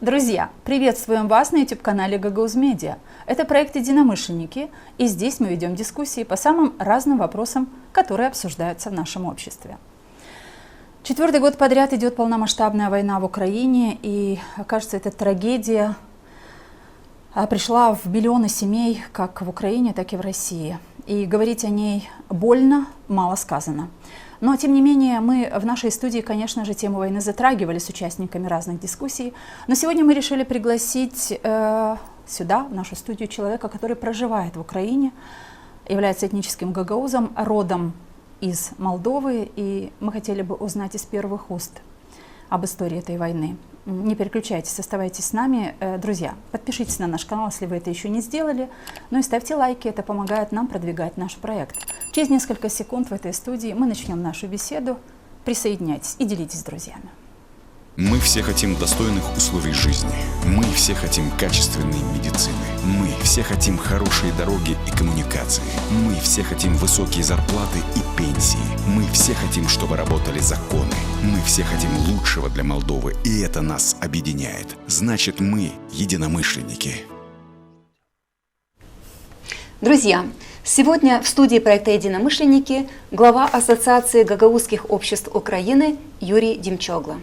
Друзья, приветствуем вас на YouTube-канале Гагауз Медиа. Это проект «Единомышленники», и здесь мы ведем дискуссии по самым разным вопросам, которые обсуждаются в нашем обществе. Четвертый год подряд идет полномасштабная война в Украине, и, кажется, эта трагедия пришла в миллионы семей, как в Украине, так и в России. И говорить о ней больно, мало сказано. Но, тем не менее, мы в нашей студии, конечно же, тему войны затрагивали с участниками разных дискуссий. Но сегодня мы решили пригласить сюда, в нашу студию, человека, который проживает в Украине, является этническим гагаузом, родом из Молдовы. И мы хотели бы узнать из первых уст об истории этой войны. Не переключайтесь, оставайтесь с нами. Друзья, подпишитесь на наш канал, если вы это еще не сделали. Ну и ставьте лайки, это помогает нам продвигать наш проект. Через несколько секунд в этой студии мы начнем нашу беседу. Присоединяйтесь и делитесь с друзьями. Мы все хотим достойных условий жизни. Мы все хотим качественной медицины. Мы все хотим хорошие дороги и коммуникации. Мы все хотим высокие зарплаты и пенсии. Мы все хотим, чтобы работали законы. Мы все хотим лучшего для Молдовы, и это нас объединяет. Значит, мы единомышленники. Друзья, сегодня в студии проекта «Единомышленники» глава Ассоциации гагаузских обществ Украины Юрий Демчогла.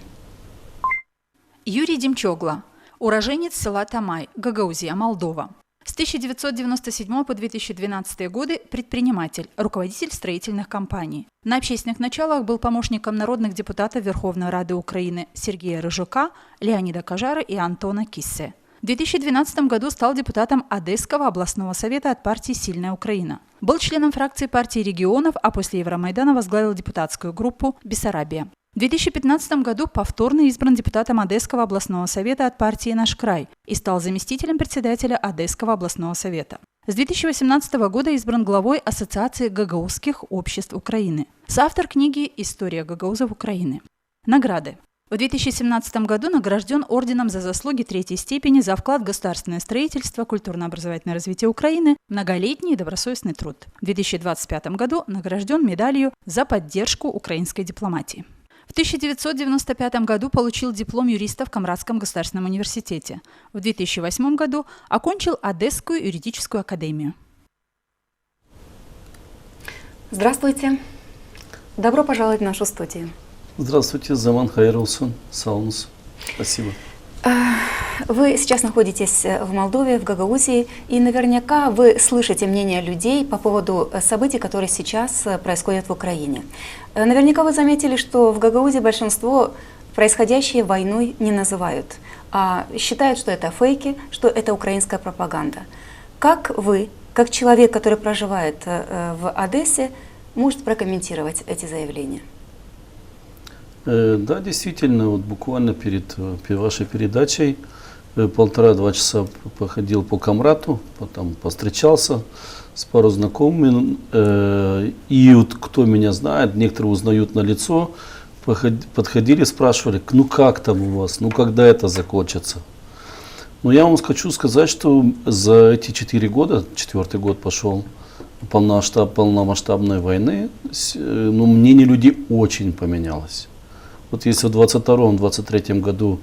Юрий Демчогла, уроженец села Тамай, Гагаузия, Молдова. С 1997 по 2012 годы предприниматель, руководитель строительных компаний. На общественных началах был помощником народных депутатов Верховной Рады Украины Сергея Рыжука, Леонида Кажара и Антона Киссе. В 2012 году стал депутатом Одесского областного совета от партии «Сильная Украина». Был членом фракции партии регионов, а после Евромайдана возглавил депутатскую группу «Бессарабия». В 2015 году повторно избран депутатом Одесского областного совета от партии «Наш край» и стал заместителем председателя Одесского областного совета. С 2018 года избран главой Ассоциации гагаузских обществ Украины. Соавтор книги «История гагаузов Украины». Награды. В 2017 году награжден орденом за заслуги третьей степени за вклад в государственное строительство, культурно-образовательное развитие Украины, многолетний и добросовестный труд. В 2025 году награжден медалью за поддержку украинской дипломатии. В 1995 году получил диплом юриста в Камрадском государственном университете. В 2008 году окончил Одесскую юридическую академию. Здравствуйте. Добро пожаловать в нашу студию. Здравствуйте, Заман Хайрулсун, Саунус. Спасибо. Вы сейчас находитесь в Молдове, в Гагаузии, и наверняка вы слышите мнение людей по поводу событий, которые сейчас происходят в Украине. Наверняка вы заметили, что в Гагаузе большинство происходящее войной не называют, а считают, что это фейки, что это украинская пропаганда. Как вы, как человек, который проживает в Одессе, можете прокомментировать эти заявления? Да, действительно, вот буквально перед вашей передачей 1,5-2 часа походил по Камрату, потом повстречался с пару знакомыми. И вот кто меня знает, некоторые узнают на лицо, подходили, спрашивали, ну как там у вас, ну когда это закончится. Но я вам хочу сказать, что за эти 4 года, 4-й год пошел полномасштабной войны, ну, мнение людей очень поменялось. Вот если в 22-23 году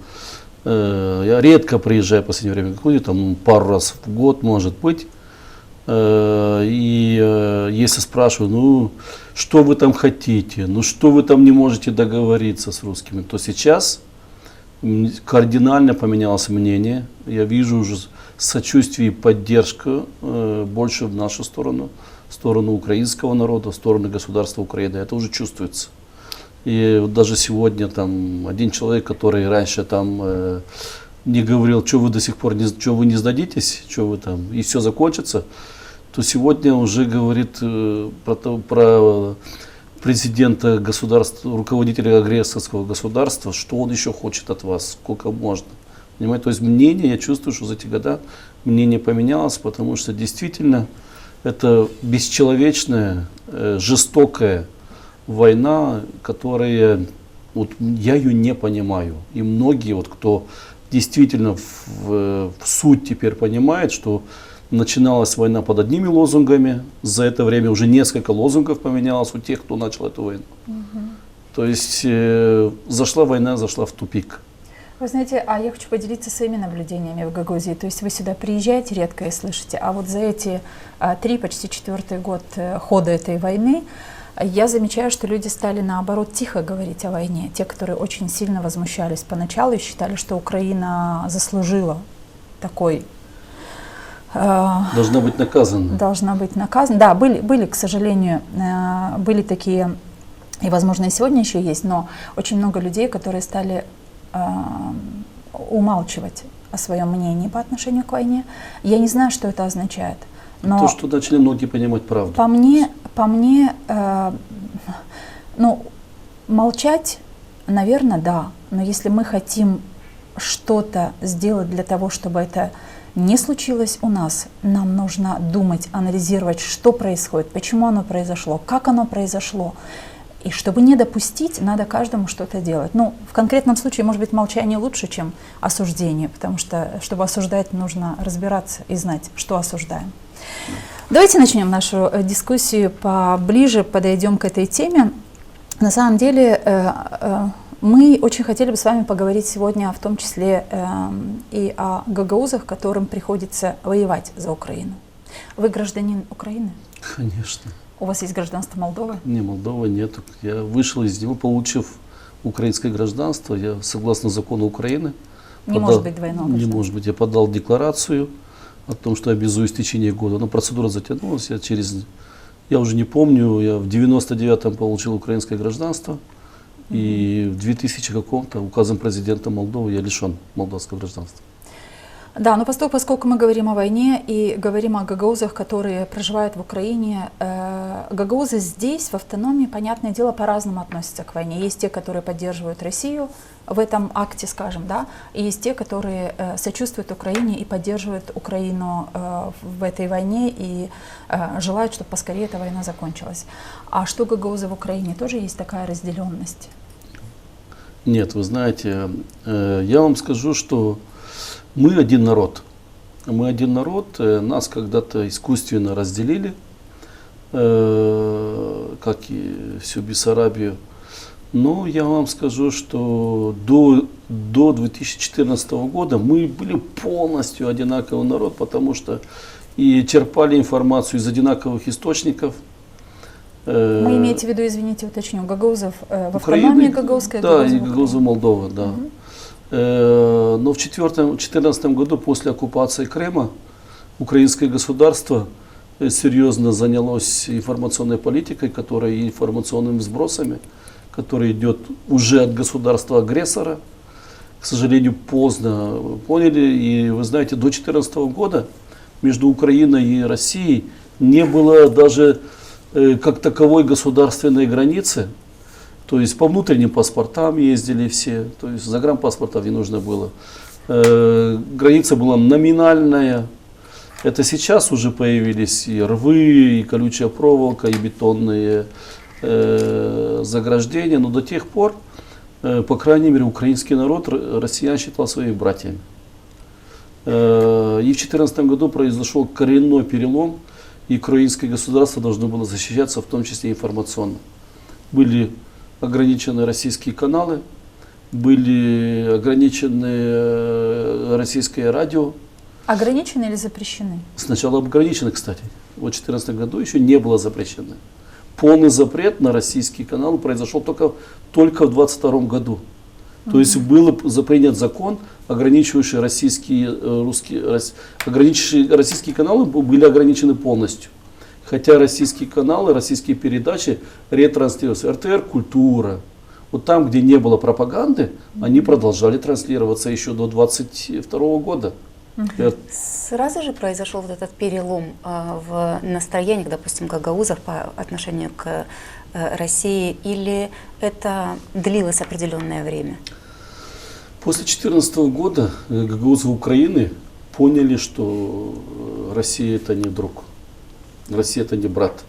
я редко приезжаю в последнее время в Гагаузию, там пару раз в год, может быть, и если спрашиваю, ну что вы там хотите, ну что вы там не можете договориться с русскими, то сейчас кардинально поменялось мнение. Я вижу уже сочувствие и поддержку больше в нашу сторону, в сторону украинского народа, в сторону государства Украины. Это уже чувствуется. И вот даже сегодня там один человек, который раньше там не говорил, что вы до сих пор что вы не сдадитесь, что вы там, и все закончится, то сегодня уже говорит про президента государства, руководителя агрессорского государства, что он еще хочет от вас, сколько можно. Понимаете? То есть мнение, я чувствую, что за эти года мнение поменялось, потому что действительно это бесчеловечная, жестокая война, которая, вот, я ее не понимаю. И многие, вот, кто действительно в суть теперь понимает, что начиналась война под одними лозунгами, за это время уже несколько лозунгов поменялось у тех, кто начал эту войну. То есть зашла война, зашла в тупик. Вы знаете, а я хочу поделиться своими наблюдениями в Гагаузии. То есть вы сюда приезжаете редко и слышите, а вот за эти 3, почти 4-й год хода этой войны я замечаю, что люди стали наоборот тихо говорить о войне. Те, которые очень сильно возмущались поначалу и считали, что Украина заслужила такой... Должна быть наказана. Должна быть наказана. Да, были, к сожалению, были такие, и, возможно, и сегодня еще есть, но очень много людей, которые стали умалчивать о своем мнении по отношению к войне. Я не знаю, что это означает. Но То, что начали многие понимать правду. по мне, ну, молчать, наверное, да. Но если мы хотим что-то сделать для того, чтобы это не случилось у нас, нам нужно думать, анализировать, что происходит, почему оно произошло, как оно произошло. И чтобы не допустить, надо каждому что-то делать. Ну, в конкретном случае, может быть, молчание лучше, чем осуждение, потому что, чтобы осуждать, нужно разбираться и знать, что осуждаем. Давайте начнем нашу дискуссию поближе, подойдем к этой теме. На самом деле, мы очень хотели бы с вами поговорить сегодня, в том числе и о гагаузах, которым приходится воевать за Украину. Вы гражданин Украины? Конечно. У вас есть гражданство Молдовы? Не, Молдова нет. Я вышел из него, получив украинское гражданство. Я, согласно закону Украины, Не может быть двойного Не гражданства. может быть. Я подал декларацию о том, что обязуюсь в течение года. Но процедура затянулась. Я уже не помню, я в 99-м получил украинское гражданство. И в 2000 каком-то указом президента Молдовы я лишен молдавского гражданства. Да, но поскольку мы говорим о войне и говорим о гагаузах, которые проживают в Украине, гагаузы здесь, в автономии, понятное дело, по-разному относятся к войне. Есть те, которые поддерживают Россию в этом акте, скажем, да, и есть те, которые сочувствуют Украине и поддерживают Украину в этой войне и желают, чтобы поскорее эта война закончилась. А что гагаузы в Украине? Тоже есть такая разделенность? Нет, вы знаете, я вам скажу, что мы один народ. Мы один народ, нас когда-то искусственно разделили, как и всю Бессарабию. Но я вам скажу, что до 2014 года мы были полностью одинаковый народ, потому что и черпали информацию из одинаковых источников. Вы имеете в виду, извините, уточню, гагаузов в автономии гагаузской? Да, и гагаузы Молдовы, да. Но в 2014 году, после оккупации Крыма, украинское государство серьезно занялось информационной политикой, и информационными сбросами, который идет уже от государства-агрессора. К сожалению, поздно поняли. И вы знаете, до 2014 года между Украиной и Россией не было даже как таковой государственной границы. То есть по внутренним паспортам ездили все, то есть загранпаспортов не нужно было. Граница была номинальная. Это сейчас уже появились и рвы, и колючая проволока, и бетонные заграждения. Но до тех пор, по крайней мере, украинский народ россиян считал своими братьями. И в 2014 году произошел коренной перелом, и украинское государство должно было защищаться, в том числе информационно. Были ограничены российские каналы, были ограничены российское радио. Ограничены или запрещены? Сначала ограничены, кстати. Вот в 2014 году еще не было запрещено. Полный запрет на российский канал произошел только в 2022 году. То есть был принят закон, ограничивающий российские каналы были ограничены полностью. Хотя российские каналы, российские передачи ретранслируются. РТР «Культура». Вот там, где не было пропаганды, они продолжали транслироваться еще до 2022 года. Сразу же произошел вот этот перелом в настроениях, допустим, гагаузов по отношению к России, или это длилось определенное время? После 2014 года гагаузы Украины поняли, что Россия это не друг. Россия это не брат.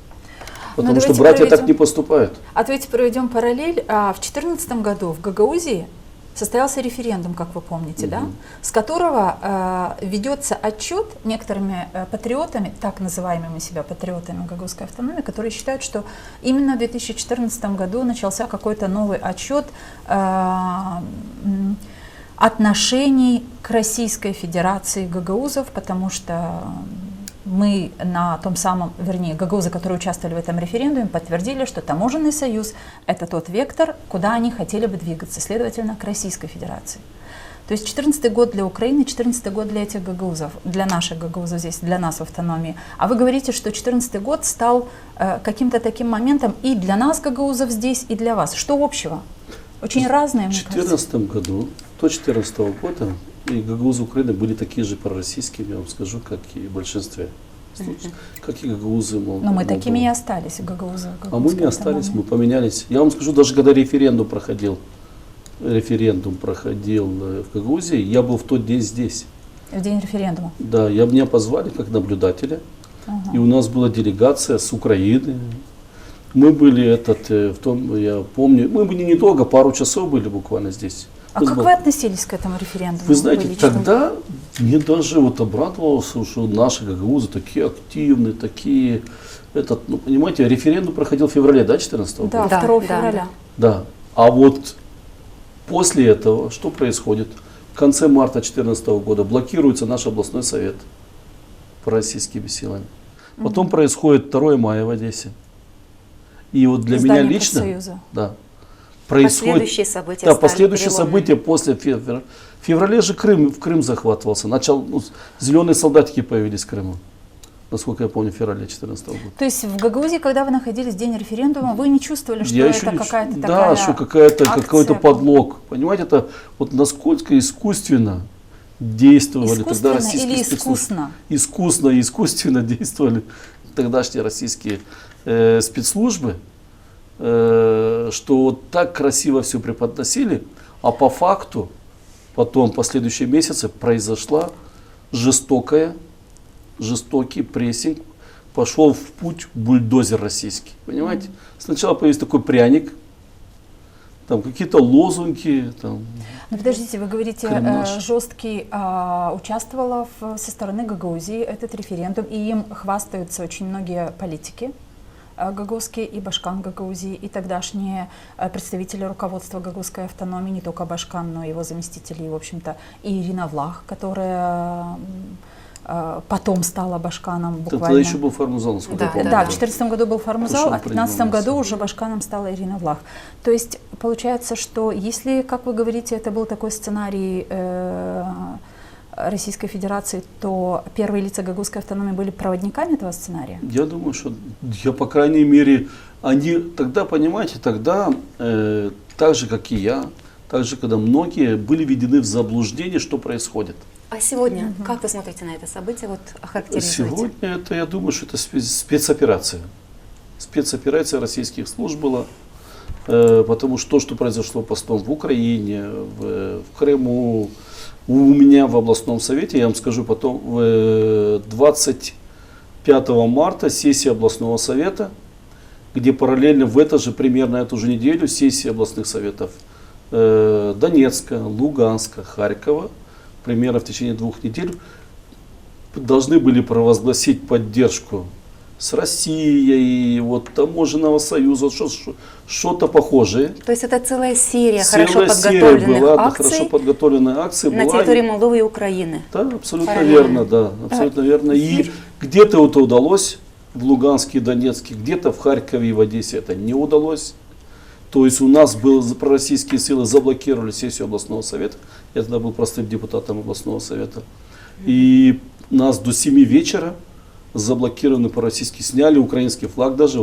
Потому что братья так не поступают. А давайте проведем параллель. В 2014 году в Гагаузии состоялся референдум, как вы помните, да, с которого ведется отчет некоторыми патриотами, так называемыми себя патриотами гагаузской автономии, которые считают, что именно в 2014 году начался какой-то новый отчет отношений к Российской Федерации гагаузов, потому что мы на том самом, вернее, гагаузы, которые участвовали в этом референдуме, подтвердили, что таможенный союз – это тот вектор, куда они хотели бы двигаться, следовательно, к Российской Федерации. То есть 2014 год для Украины, 2014 год для этих гагаузов, для наших гагаузов здесь, для нас в автономии. А вы говорите, что 2014 год стал каким-то таким моментом и для нас, гагаузов, здесь, и для вас. Что общего? Очень разные, мне кажется. В 2014 году, до 2014 года, и гагаузы Украины были такие же пророссийскими, я вам скажу, как и в большинстве случаев, как и гагаузы Молдовы. Но мы такими и остались, гагаузы. А мы не остались, мы поменялись. Я вам скажу, даже когда референдум проходил в Гагаузии, я был в тот день здесь. В день референдума? Да, меня позвали как наблюдателя, и у нас была делегация с Украины. Мы были я помню, мы были недолго, пару часов были буквально здесь. А как вы относились к этому референдуму? Вы знаете, тогда мне даже обрадовался, что наши гагаузы такие активные, такие, понимаете, референдум проходил в феврале, да, 2014 года? Да, 2 февраля. Да, а вот после этого что происходит? В конце марта 2014 года блокируется наш областной совет пророссийскими силами. Потом происходит 2 мая в Одессе. И вот для меня лично, последующие события. Да, последующие события после в феврале же Крым захватывался. Зеленые солдатики появились в Крыму. Насколько я помню, в феврале 2014 года. То есть в Гагаузии, когда вы находились в день референдума, вы не чувствовали, что это какая-то такая Да, что какой-то подлог. Понимаете, это вот насколько искусственно действовали тогда российские спецслужбы. Искусственно и искусственно действовали тогдашние российские спецслужбы, что вот так красиво все преподносили, а по факту потом, последующие месяцы, произошла жестокий прессинг, пошел в путь бульдозер российский. Понимаете? Сначала появился такой пряник, там какие-то лозунги. Но подождите, вы говорите, жесткий участвовала со стороны Гагаузии этот референдум, и им хвастаются очень многие политики гагаузские и Башкан Гагаузии, и тогдашние представители руководства гагаузской автономии, не только Башкан, но и его заместители, в общем-то, и Ирина Влах, которая потом стала Башканом буквально. Тогда еще был Фармузал, насколько я помню. Да, в 2014 году был Фармузал, а в 2015 году уже Башканом стала Ирина Влах. То есть получается, что если, как вы говорите, это был такой сценарий Российской Федерации, то первые лица гагаузской автономии были проводниками этого сценария? Я думаю, что, по крайней мере, они тогда, понимаете, так же, как и я, так же, когда многие были введены в заблуждение, что происходит. А сегодня, как вы смотрите на это событие? Вот охарактеризуйте. Сегодня я думаю, что это спецоперация. Спецоперация российских служб была, потому что то, что произошло потом в Украине, в Крыму, у меня в областном совете, я вам скажу потом, 25 марта сессия областного совета, где параллельно примерно эту же неделю сессии областных советов Донецка, Луганска, Харькова, примерно в течение 2 недель должны были провозгласить поддержку с Россией, таможенного союза, что-то похожее. То есть это целая серия хорошо подготовленных акций на территории Молдовы и Украины. Да, абсолютно верно, да, абсолютно верно. И где-то это удалось в Луганске и Донецке, где-то в Харькове и в Одессе это не удалось. То есть у нас пророссийские силы заблокировали сессию областного совета. Я тогда был простым депутатом областного совета. И нас до 7 вечера заблокированы пророссийские, сняли украинский флаг даже,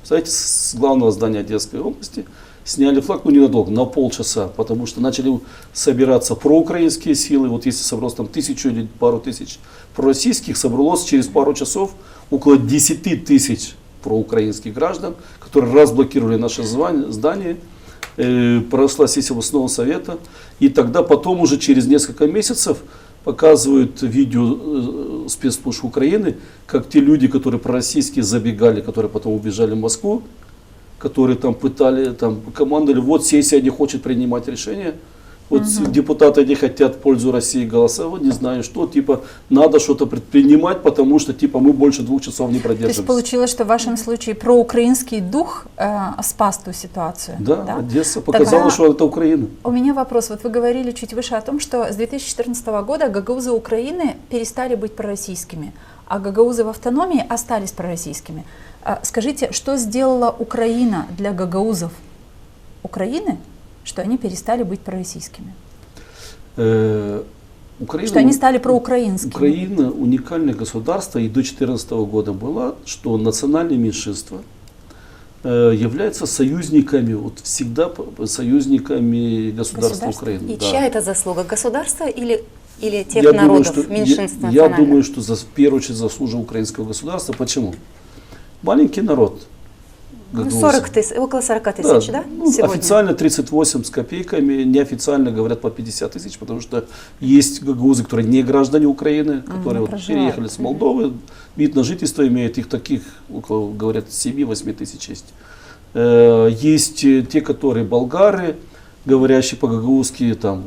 знаете, с главного здания Одесской области, сняли флаг, ненадолго, на полчаса, потому что начали собираться проукраинские силы. Вот если собралось там 1000 или пару тысяч пророссийских, собралось через пару часов около 10 тысяч проукраинских граждан, которые разблокировали наше здание, прошла сессия областного совета, и тогда потом уже через несколько месяцев показывают видео спецслужб Украины, как те люди, которые пророссийские забегали, которые потом убежали в Москву, которые там командовали, вот сессия не хочет принимать решения, Вот депутаты не хотят в пользу России голосовать, не знаю что, типа надо что-то предпринимать, потому что типа мы больше 2 часов не То продержимся. есть получилось, что в вашем случае проукраинский дух спас ту ситуацию. Да, Одесса показала, Тогда что это Украина. у меня вопрос. Вот вы говорили чуть выше о том, что с 2014 года гагаузы Украины перестали быть пророссийскими, а гагаузы в автономии остались пророссийскими. Скажите, что сделала Украина для гагаузов Украины, что они перестали быть пророссийскими? Украина, Что они стали проукраинскими? Украина уникальное государство, и до 2014 года была, что национальные меньшинства являются союзниками, вот всегда союзниками государства Украины. И Да. чья это заслуга? Государства или тех Я народов, думаю, что, меньшинств я национальных? думаю, что в первую очередь заслужил украинского государства. Почему? Маленький народ. Ну, гагаузы. 40 тысяч, около 40 тысяч, да, ну, сегодня? официально 38 с копейками, неофициально говорят по 50 тысяч, потому что есть гагаузы, которые не граждане Украины, которые вот проживают. переехали с Молдовы, вид на жительство имеют, их таких, около, говорят, 7-8 тысяч есть. Есть те, которые болгары, говорящие по-гагаузски, там,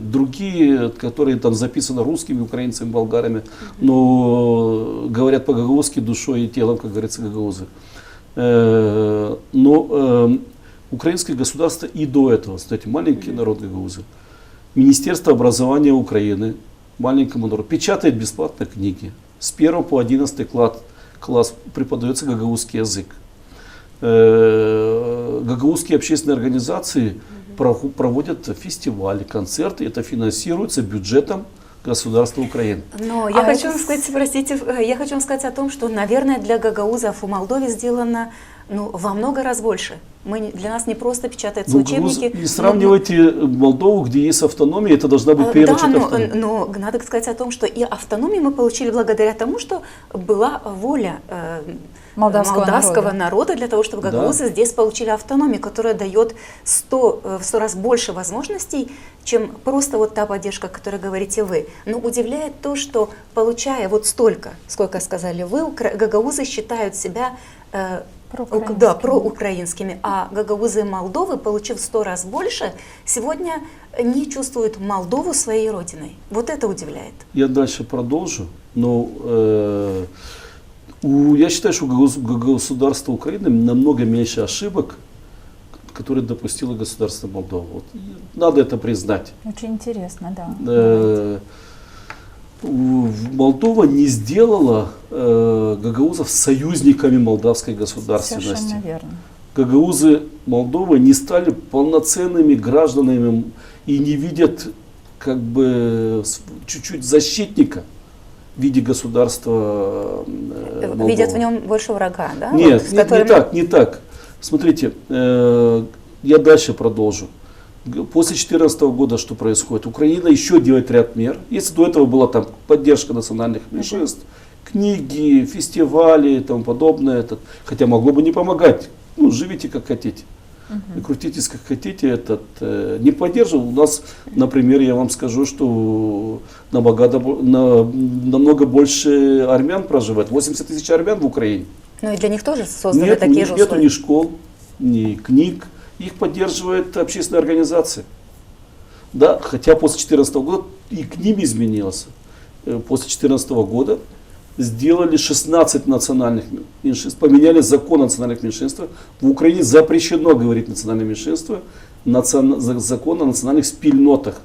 другие, которые там записаны русскими, украинцами, болгарами, но говорят по-гагаузски душой и телом, как говорится, гагаузы. Но украинское государство и до этого, кстати, маленький народ гагаузы, Министерство образования Украины маленькому народу печатает бесплатно книги. С 1 по 11 класс преподается гагаузский язык. Гагаузские общественные организации проводят фестивали, концерты. Это финансируется бюджетом государства Украины. Но я хочу вам сказать, простите, я хочу вам сказать о том, что, наверное, для гагаузов в Молдове сделано во много раз больше. Для нас не просто печатаются учебники. Не сравнивайте Молдову, где есть автономия, это должна быть первая Да, автономия. но надо сказать о том, что и автономию мы получили благодаря тому, что была воля молдавского народа для того, чтобы гагаузы здесь получили автономию, которая дает в 100 раз больше возможностей, чем просто вот та поддержка, о которой говорите вы. Но удивляет то, что получая вот столько, сколько сказали вы, гагаузы считают себя проукраинскими, а гагаузы Молдовы, получив 100 раз больше, сегодня не чувствуют Молдову своей родиной. Вот это удивляет. Я дальше продолжу, но я считаю, что у государства Украины намного меньше ошибок, которые допустило государство Молдова. Вот. Надо это признать. Очень интересно, да. Молдова не сделала гагаузов союзниками молдавской государственности. Совершенно верно. Гагаузы Молдовы не стали полноценными гражданами и не видят как бы чуть-чуть защитника в виде государства Молдовы. Видят в нем больше врага, да? Нет, вот, не так. Смотрите, я дальше продолжу. После 2014 года что происходит? Украина еще делает ряд мер. Если до этого была там поддержка национальных меньшинств, книги, фестивали и тому подобное, хотя могло бы не помогать. Живите как хотите. И крутитесь как хотите. Не поддерживал. У нас, например, я вам скажу, что намного больше армян проживает. 80 тысяч армян в Украине. Ну и для них тоже созданы такие же условия. Нету ни школ, ни книг. Их поддерживает общественная организация. Да, хотя после 2014 года и к ним изменился. После 2014 года сделали 16 национальных меньшинств, поменяли закон о национальных меньшинствах. В Украине запрещено говорить национальные меньшинства, закон о национальных спільнотах.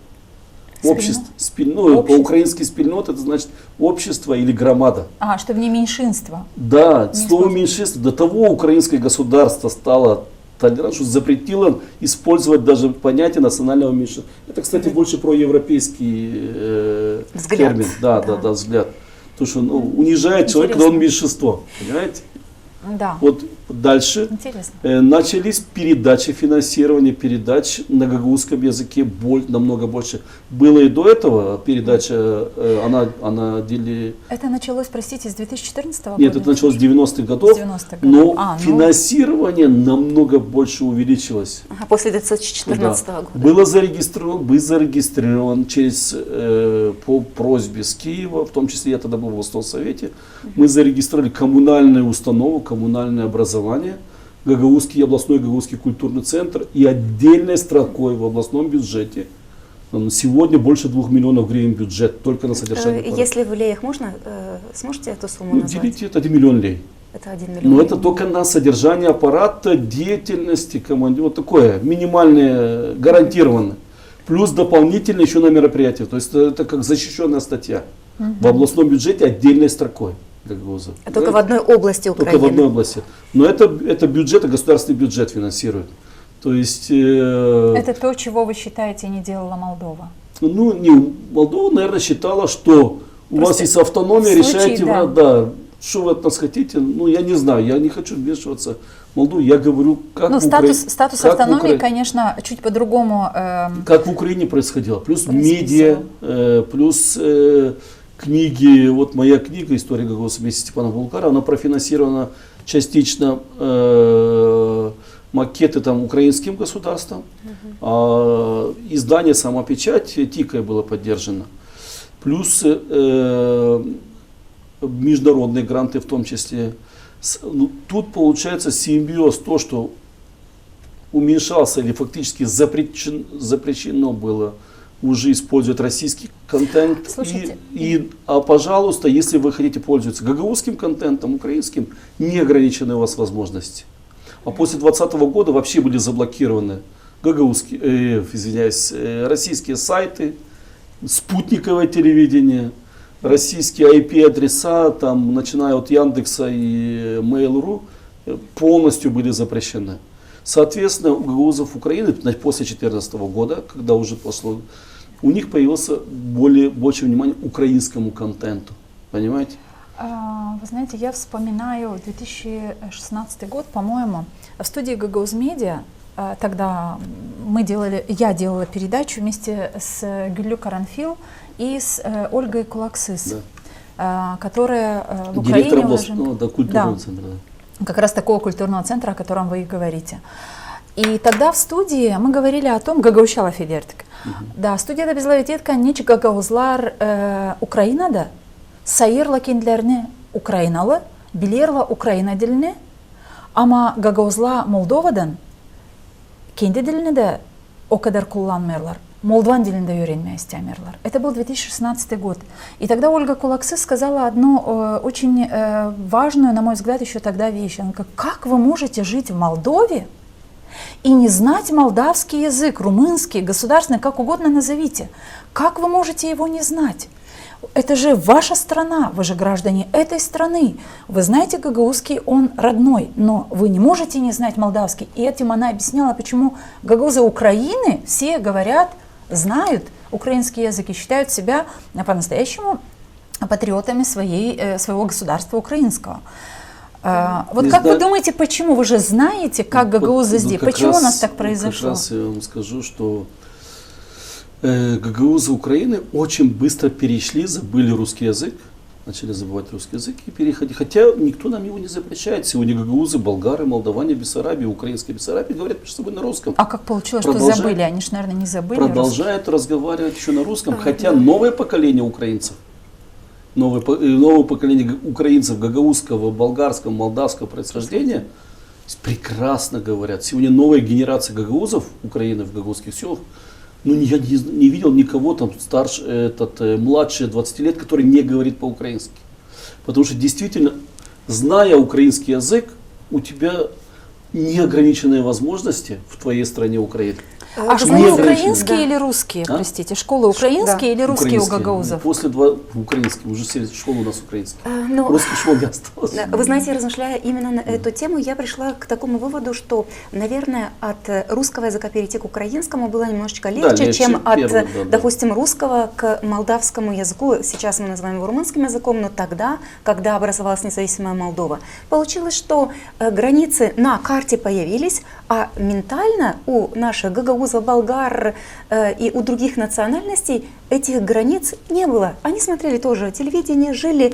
По-украински спільнота, это значит общество или громада. Что не меньшинство. Да, слово меньшинство. До того украинское государство стало толерантно, что запретило использовать даже понятие национального меньшинства. Это, кстати, больше проевропейский термин. Да, взгляд. Потому что унижает человека, когда он меньшинство. Понимаете? Да. Вот дальше начались передачи, финансирование передач на гагаузском языке намного больше. Было и до этого передача, она Это началось, простите, с 2014 года? Нет, это началось с 90-х годов, но финансирование намного больше увеличилось. После 2014 года. Был зарегистрирован по просьбе с Киева, в том числе я тогда был в Областном совете, мы зарегистрировали коммунальную установу, коммунальное образование Гагаузский, областной Гагаузский культурный центр и отдельной строкой в областном бюджете. Сегодня больше 2 миллионов гривен бюджет только на содержание аппарата. Если в леях можно, сможете эту сумму назвать? Делите, это 1 миллион лей. Это 1 миллион. Но это только на содержание аппарата, деятельности, команде. Вот такое, минимальное, гарантированное. Плюс дополнительно еще на мероприятия. То есть это как защищенная статья. В областном бюджете отдельной строкой. Гагауза. Только в одной области Украины. Только в одной области. Но это бюджет, государственный бюджет финансирует. То есть... Это то, чего вы считаете не делала Молдова? Ну, не Молдова, наверное, считала, что у вас есть автономия, решайте, да, что вы от нас хотите. Ну, я не знаю, я не хочу вмешиваться в Молдову, я говорю, как ну, статус как автономии, конечно, чуть по-другому. Как в Украине происходило. Плюс медиа, плюс книги. Вот моя книга «История Гагауза» вместе с Степаном Булгаровым, она профинансирована частично макеты там украинским государством, а издание «Самопечать» ТИКой было поддержано. Плюс международные гранты в том числе. Тут получается симбиоз, то, что уменьшался или фактически запрещено было уже использовать российский контент. Слушайте, пожалуйста, если вы хотите пользоваться гагаузским контентом, украинским, не ограничены у вас возможности. А после 2020 года вообще были заблокированы российские сайты, спутниковое телевидение, российские IP-адреса, там, начиная от Яндекса и Mail.ru, полностью были запрещены. Соответственно, у гагаузов Украины после 2014 года, когда уже пошло, у них появилось больше внимания украинскому контенту. Понимаете? Вы знаете, я вспоминаю 2016 год, по-моему, в студии Гагаuz Media, тогда я делала передачу вместе с Гюллю Каранфил и с Ольгой Кулаксис, которая в Украине директор областного культурного центра. Как раз такого культурного центра, о котором вы и говорите. И тогда в студии мы говорили о том, Гагаузчала Федертик. Да, студияда безлавитетка нич Гагаузлар Украинада, сайырла кендлерни Украиналы, билерла Украина дилини, ама Гагаузла Молдовадан кенде дилини де о кадар кулланмырлар. Молдван дилинде öğrenmeye istemiyorlar. Это был 2016 год. И тогда Ольга Кулаксис сказала одну очень важную, на мой взгляд, еще тогда вещь. Она говорит, как вы можете жить в Молдове и не знать молдавский язык, румынский, государственный, как угодно назовите? Как вы можете его не знать? Это же ваша страна, вы же граждане этой страны. Вы знаете гагаузский, он родной, но вы не можете не знать молдавский. И этим она объясняла, почему гагаузы Украины все говорят, знают украинский язык и считают себя по-настоящему патриотами своего государства украинского. Вот как вы думаете, почему? Вы же знаете, как гагаузы здесь, почему у нас так произошло? Как раз я вам скажу, что гагаузы Украины очень быстро перешли, забыли русский язык, начали забывать русский язык и переходить. Хотя никто нам его не запрещает. Сегодня гагаузы, болгары, молдаване, Бессарабии, украинские Бессарабии говорят между собой на русском. А как получилось, что забыли? Они же, наверное, не забыли. Продолжают разговаривать еще на русском, хотя новое поколение украинцев, новое поколение украинцев гагаузского, болгарского, молдавского происхождения прекрасно говорят. Сегодня новая генерация гагаузов Украины в гагаузских селах. Ну, я не видел никого там младше 20 лет, который не говорит по-украински. Потому что действительно, зная украинский язык, у тебя неограниченные возможности в твоей стране Украины. А школы украинские или русские, простите? Школы украинские или русские у гагаузов? После украинские, уже все школы у нас украинские. Русских школ не осталось. Вы знаете, размышляя именно на эту тему, я пришла к такому выводу, что, наверное, от русского языка перейти к украинскому было немножечко легче, чем от, допустим, русского к молдавскому языку. Сейчас мы называем его румынским языком, но тогда, когда образовалась независимая Молдова, получилось, что границы на карте появились, а ментально у наших гагаузов, болгар и у других национальностей этих границ не было. Они смотрели тоже телевидение, жили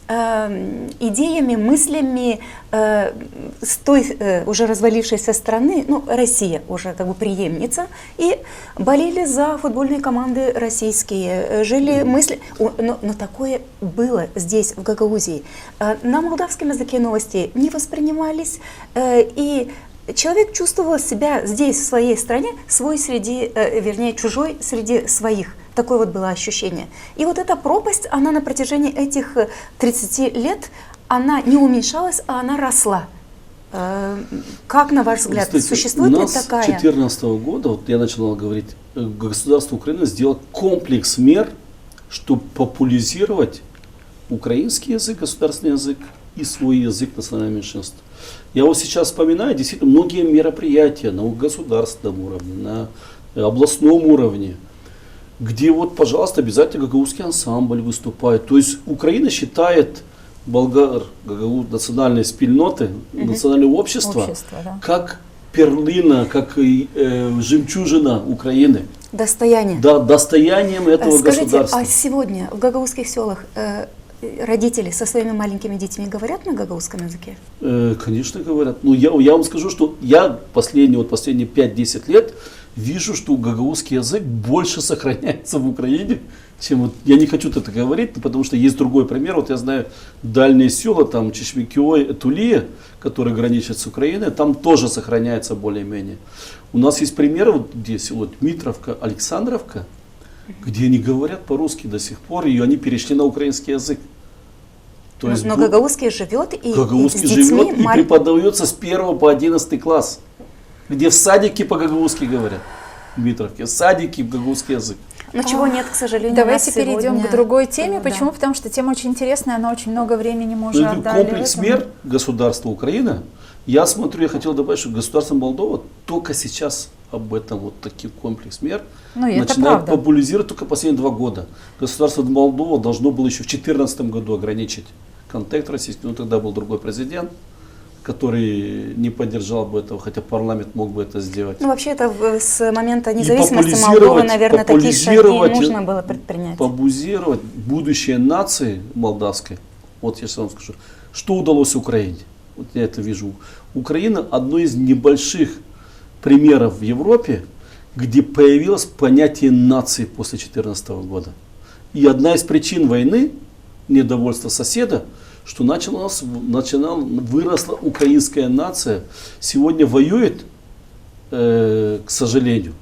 идеями, мыслями с той уже развалившейся страны, ну, Россия уже как бы преемница, и болели за футбольные команды российские, жили мысли, но такое было здесь, в Гагаузии. На молдавском языке новости не воспринимались, и человек чувствовал себя здесь, в своей стране, свой среди, вернее, чужой среди своих. Такое вот было ощущение. И вот эта пропасть, она на протяжении этих 30 лет, она не уменьшалась, а она росла. Как, на ваш взгляд, Кстати, существует ли такая? С 2014 года, вот я начал говорить, государство Украины сделало комплекс мер, чтобы популяризировать украинский язык, государственный язык и свой язык национального меньшинства. Я вот сейчас вспоминаю действительно многие мероприятия на государственном уровне, на областном уровне, где вот, пожалуйста, обязательно гагаузский ансамбль выступает. То есть Украина считает национальные спільноти, национальное общество да. как перлина, как жемчужина Украины. Достояние. Да, достоянием этого Скажите, государства. а сегодня в гагаузских селах родители со своими маленькими детьми говорят на гагаузском языке? Конечно, говорят. Но я вам скажу, что я последние 5-10 лет вижу, что гагаузский язык больше сохраняется в Украине, чем вот, я не хочу это говорить, потому что есть другой пример. Вот я знаю дальние села, там Чешмекиой, Тулия, которые граничат с Украиной, там тоже сохраняется более-менее. У нас есть пример, вот где село Дмитровка, Александровка, где они говорят по-русски до сих пор, и они перешли на украинский язык. То есть, но гагаузский живет и гагаузский с детьми живет и преподается с 1 по 11 класс, где в садике по-гагаузски говорят, в Дмитровке, в садике гагаузский язык. Но чего нет, к сожалению, Давайте у нас перейдем сегодня. к другой теме. Да. Почему? Потому что тема очень интересная, она очень много времени мы уже Ну, отдали. комплекс этому. мер государства Украина. Я смотрю, я хотел добавить, что государство Молдова только сейчас об этом вот такой комплекс мер Ну, и это начинает правда. популяризировать только последние 2 года. Государство Молдова должно было еще в 2014 году ограничить контакт российский, но тогда был другой президент, который не поддержал бы этого, хотя парламент мог бы это сделать. Ну, вообще, это с момента И независимости Молдовы, наверное, такие шаги нужно было предпринять. Популяризировать будущее нации молдавской. Вот я вам скажу, что удалось Украине. Вот я это вижу. Украина одно из небольших примеров в Европе, где появилось понятие нации после 2014 года. И одна из причин войны, недовольства соседа, что выросла украинская нация, сегодня воюет, к сожалению,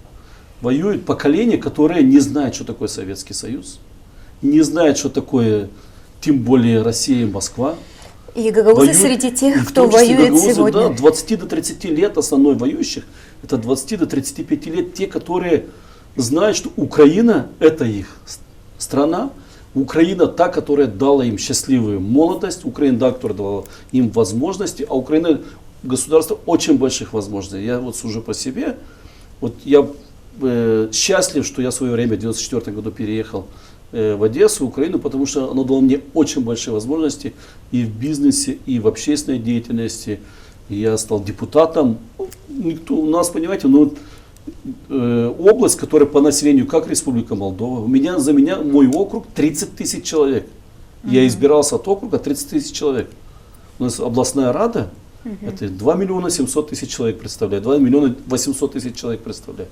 воюет поколение, которое не знает, что такое Советский Союз, не знает, что такое, тем более, Россия и Москва. И гагаузы Воюют, среди тех, и в кто том числе воюет гагаузы, сегодня. Да, 20 до 30 лет основной воюющих, это 20 до 35 лет те, которые знают, что Украина это их страна, Украина та, которая дала им счастливую молодость, Украина та, которая дала им возможности, а Украина государство очень больших возможностей. Я вот сужу по себе, вот я счастлив, что я в свое время в 1994 году переехал в Одессу, в Украину, потому что оно дало мне очень большие возможности и в бизнесе, и в общественной деятельности. И я стал депутатом. Никто у нас, понимаете, область, которая по населению, как Республика Молдова, за меня, мой округ 30 тысяч человек. Я избирался от округа 30 тысяч человек. У нас областная рада, это 2 миллиона 700 тысяч человек представляет, 2 миллиона 800 тысяч человек представляет.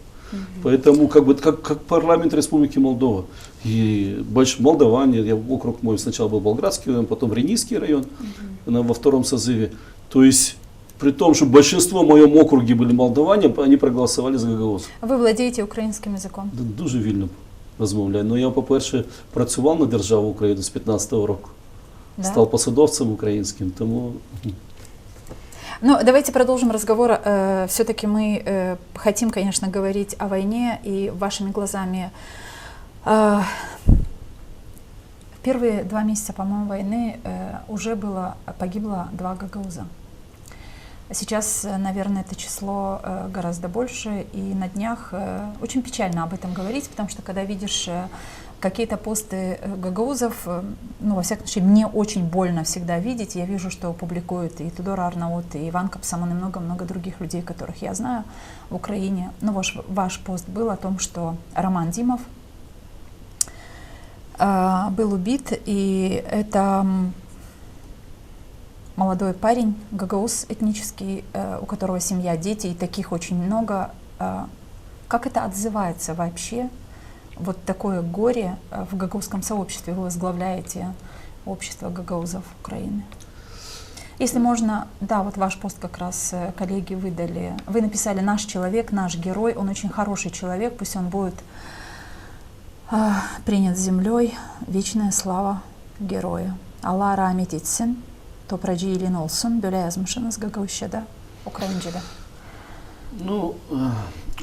Поэтому как парламент Республики Молдова. И Молдаване, округ мой сначала был Болградский район, потом Ренийский район во втором созыве. То есть при том, что большинство в моем округе были молдаване, они проголосовали за гагаuz. Ви владієте українським язиком? Дуже вільно розмовляю. Ну я, по-перше, працював на державу України з 15-го року. Да? Став посадовцем українським, тому... Ну, давайте продолжим разговор. Все-таки мы хотим, конечно, говорить о войне, и вашими глазами. В первые 2 месяца, по-моему, войны уже погибло 2 гагауза. Сейчас, наверное, это число гораздо больше, и на днях очень печально об этом говорить, потому что когда видишь какие-то посты гагаузов, ну, во всяком случае, мне очень больно всегда видеть. Я вижу, что публикуют и Тудор Арнаут, и Иван Капсамон, и много-много других людей, которых я знаю в Украине. Ну, ваш пост был о том, что Роман Димов был убит, и это молодой парень, гагауз этнический, у которого семья, дети, и таких очень много. Как это отзывается вообще, вот такое горе в гагаузском сообществе? Вы возглавляете общество гагаузов Украины. Если можно, да, вот ваш пост как раз коллеги выдали. Вы написали: «Наш человек, наш герой, он очень хороший человек, пусть он будет принят землей, вечная слава герою. Алла рахмет етсін, топраджи илин олсун, бөле язмышыңыз гагаузчада, украинчада». Ну,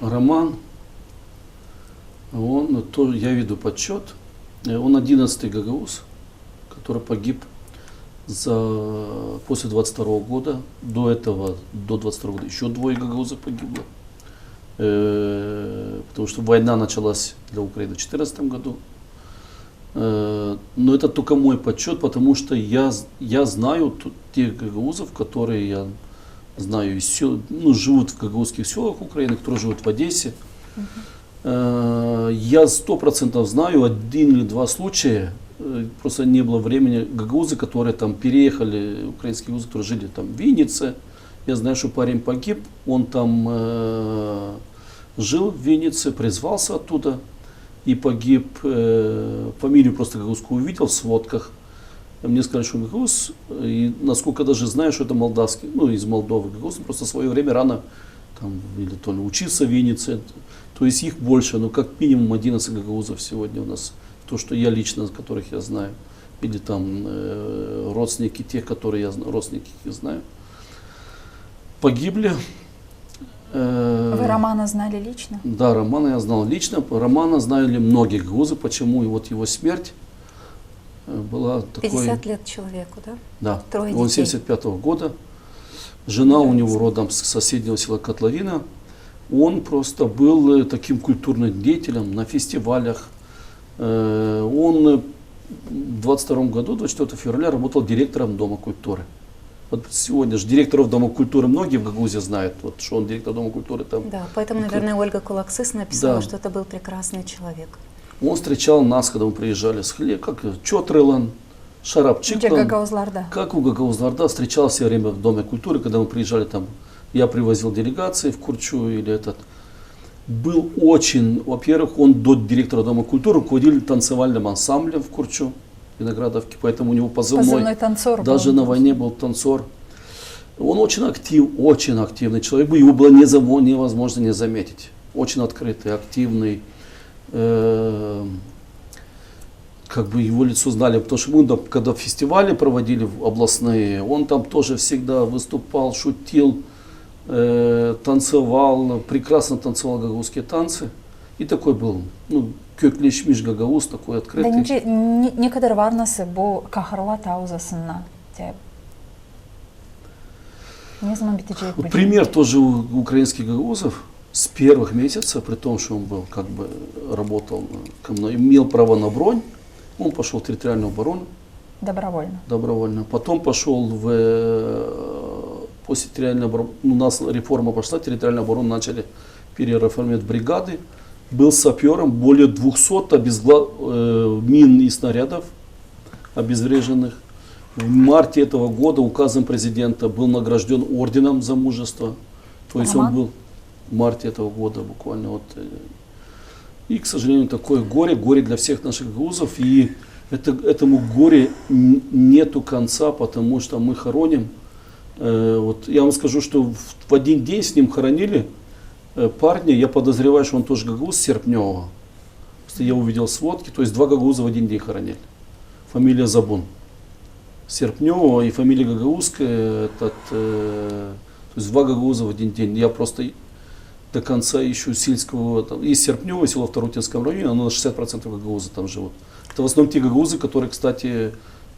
Роман, он, то я веду подсчет, он 11-й гагауз, который погиб после 22 года. До этого, до 22 года, еще 2 гагаузов погибло. Потому что война началась для Украины в 2014 году. Но это только мой подсчет, потому что я знаю тех гагаузов, которые я знаю, живут в гагаузских селах Украины, которые живут в Одессе. Я 100% знаю 1 или 2 случая, просто не было времени, гагаузы, которые там переехали, украинские гагаузы, которые жили там в Виннице. Я знаю, что парень погиб, он там жил в Виннице, призвался оттуда и погиб. Фамилию просто гагаузскую увидел в сводках. Мне сказали, что он гагауз, и насколько даже знаю, что это молдавский, из Молдовы гагауз, просто в свое время рано там, или то ли учился в Виннице. То есть их больше, но как минимум 11 гагаузов сегодня у нас. То, что я лично, которых я знаю. Или там родственники тех, которые я знаю, родственники их знаю. Погибли. Вы Романа знали лично? Да, Романа я знал лично. Романа знали многие гагаузы. Почему? И вот его смерть была такой... 50 лет человеку, да? Да. 3 детей. Он 75-го года. Жена у него родом с соседнего села Котловина. Он просто был таким культурным деятелем на фестивалях. Он в 22 году, 24 февраля, работал директором Дома культуры. Вот сегодня же директоров Дома культуры многие в Гагаузии знают, вот, что он директор Дома культуры. Там. Да, поэтому, наверное, Ольга Кулаксыс написала, да. что это был прекрасный человек. Он встречал нас, когда мы приезжали с Хле, как Чотрылан, Шарапчиклан. Как у Гагаузларда встречал все время в Доме культуры, когда мы приезжали там. Я привозил делегации в Курчу или этот. Был очень, во-первых, он до директора Дома культуры руководил танцевальным ансамблем в Курчу, Виноградовке, поэтому у него позывной танцор даже был. На войне был танцор. Он очень активный человек, его было невозможно не заметить. Очень открытый, активный. Как бы его лицо знали, потому что мы, когда фестивали проводили областные, он там тоже всегда выступал, шутил, танцевал, прекрасно танцевал гагаузские танцы. И такой был, köklеşmiş гагаuz, такой открытый. Ne kadar var nasıl bu kahralat auzasına? Не знаю, вот пример тоже у украинских гагаузов с первых месяцев, при том, что он был, как бы работал, имел право на бронь, он пошел в территориальную оборону. Добровольно. Потом пошел после территориальной обороны, у нас реформа пошла, территориальную оборону начали перереформировать бригады. Был сапером, более 200 мин и снарядов обезвреженных. В марте этого года указом президента был награжден орденом за мужество. То есть он был в марте этого года буквально. Вот. И, к сожалению, такое горе для всех наших гагаузов. И этому горе нету конца, потому что мы хороним. Вот я вам скажу, что в один день с ним хоронили парня, я подозреваю, что он тоже гагауз Серпнева. Просто я увидел сводки, то есть 2 гагауза в один день хоронили. Фамилия Забун. Серпнева и фамилия гагаузская, то есть 2 гагауза в один день. Я просто до конца ищу сельского, есть Серпнева, село в Тарутинском районе, оно на 60% гагаузы там живут. Это в основном те гагаузы, которые, кстати,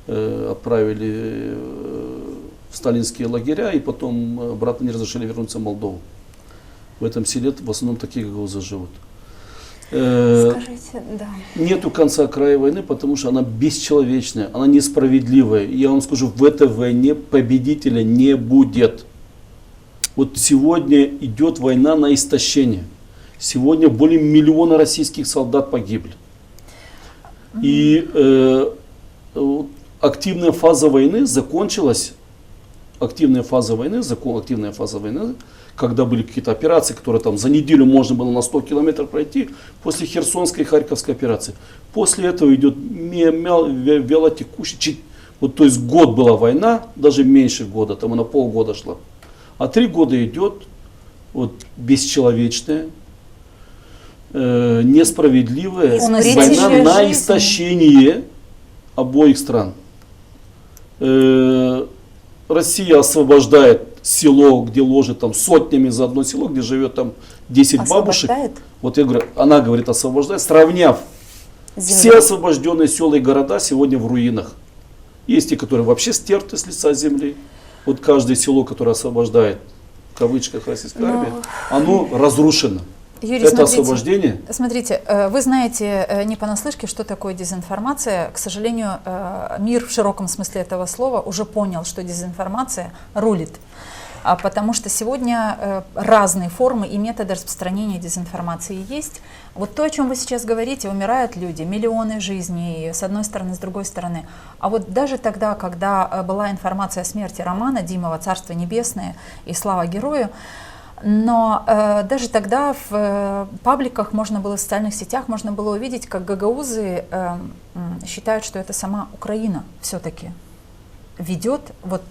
отправили в сталинские лагеря и потом обратно не разрешили вернуться в Молдову. В этом селе в основном такие гагаузы живут. Скажите, да. Нету конца края войны, потому что она бесчеловечная, она несправедливая. И я вам скажу, в этой войне победителя не будет. Вот сегодня идет война на истощение. Сегодня более 1 миллиона российских солдат погибли. И активная фаза войны закончилась активная фаза войны, активная фаза войны, когда были какие-то операции, которые там за неделю можно было на 100 километров пройти, после Херсонской и Харьковской операции. После этого идет вялотекущий, вот, то есть год была война, даже меньше года, там она полгода шла. А 3 года идет вот, бесчеловечная, несправедливая война на истощение обоих стран. Россия освобождает село, где ложит там сотнями за одно село, где живет там 10 бабушек. Вот я говорю, она говорит освобождает, сравняв все освобожденные села и города сегодня в руинах. Есть те, которые вообще стерты с лица земли. Вот каждое село, которое освобождает, в кавычках, российская армия, оно разрушено. Юрий, это освобождение? Смотрите, вы знаете не понаслышке, что такое дезинформация. К сожалению, мир в широком смысле этого слова уже понял, что дезинформация рулит. Потому что сегодня разные формы и методы распространения дезинформации есть. Вот то, о чем вы сейчас говорите, умирают люди, миллионы жизней, с одной стороны, с другой стороны. А вот даже тогда, когда была информация о смерти Романа Димова, Царство Небесное и слава герою, но даже тогда в пабликах можно было, в социальных сетях можно было увидеть, как гагаузы считают, что это сама Украина все-таки ведет вот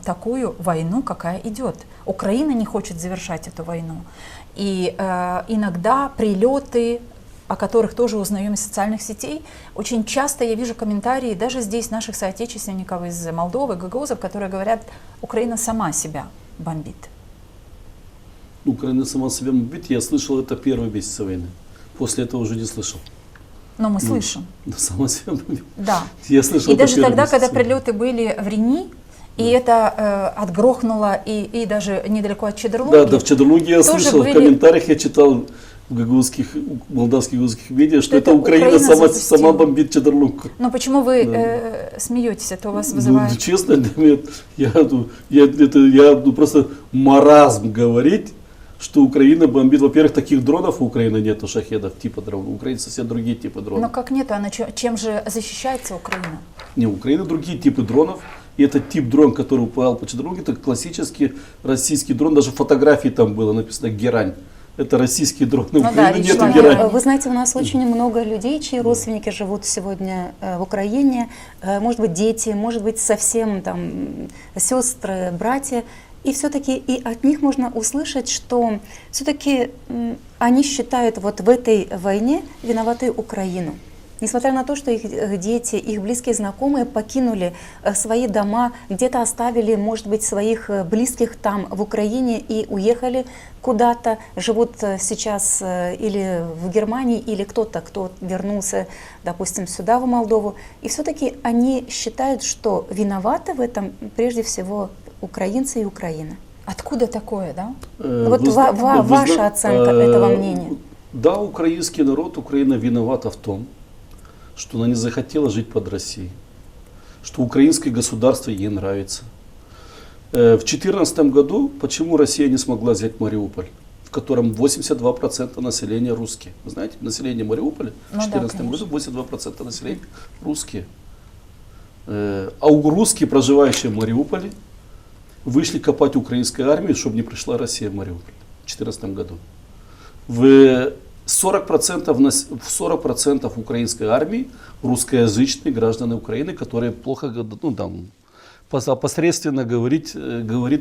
такую войну, какая идет. Украина не хочет завершать эту войну. И иногда прилеты, о которых тоже узнаем из социальных сетей, очень часто я вижу комментарии даже здесь наших соотечественников из Молдовы, гагаузов, которые говорят, Украина сама себя бомбит. Украина сама себя бомбит, я слышал это первый месяц войны. После этого уже не слышал. Но мы слышим. Да, сама себя бомбит. Да. Я слышал и даже тогда, когда войны. прилеты были в Рени, и это отгрохнуло и даже недалеко от Чедерлуги. Да, в Чедерлуге я слышал, в комментариях я читал в молдавских гагаузских медиа, что это Украина сама бомбит Чедерлуг. Но почему вы смеетесь, это у вас вызывает? Ну, честно, я просто маразм говорить, что Украина бомбит. Во-первых, таких дронов у Украины нету, шахедов типа дронов. У Украины совсем другие типы дронов. Но как нету, чем же защищается Украина? Не, у Украины другие типы дронов. И этот тип дрон, который упал по Чедерлуге, это классический российский дрон. Даже фотографии там было написано «Герань». Это российский дрон. Ну, да, нету Герань. Вы знаете, у нас очень много людей, чьи родственники живут сегодня в Украине. Может быть, дети, может быть, совсем там сестры, братья. И все-таки и от них можно услышать, что все-таки они считают вот в этой войне виноватой Украину. Несмотря на то, что их дети, их близкие знакомые покинули свои дома, где-то оставили, может быть, своих близких там в Украине и уехали куда-то, живут сейчас или в Германии, или кто-то, кто вернулся, допустим, сюда, в Молдову. И все-таки они считают, что виноваты в этом прежде всего украинцы и Украина. Откуда такое, да? Вот ваша оценка этого мнения. Да, украинский народ, Украина виновата в том, что она не захотела жить под Россией, что украинское государство ей нравится. В 2014 году почему Россия не смогла взять Мариуполь, в котором 82% населения русские? Вы знаете, население Мариуполя в 2014 году 82% населения русские. А русские, проживающие в Мариуполе, вышли копать украинской армии, чтобы не пришла Россия в Мариуполь в 2014 году. В 40% украинской армии русскоязычные граждане Украины, которые плохо, ну там, посредственно говорит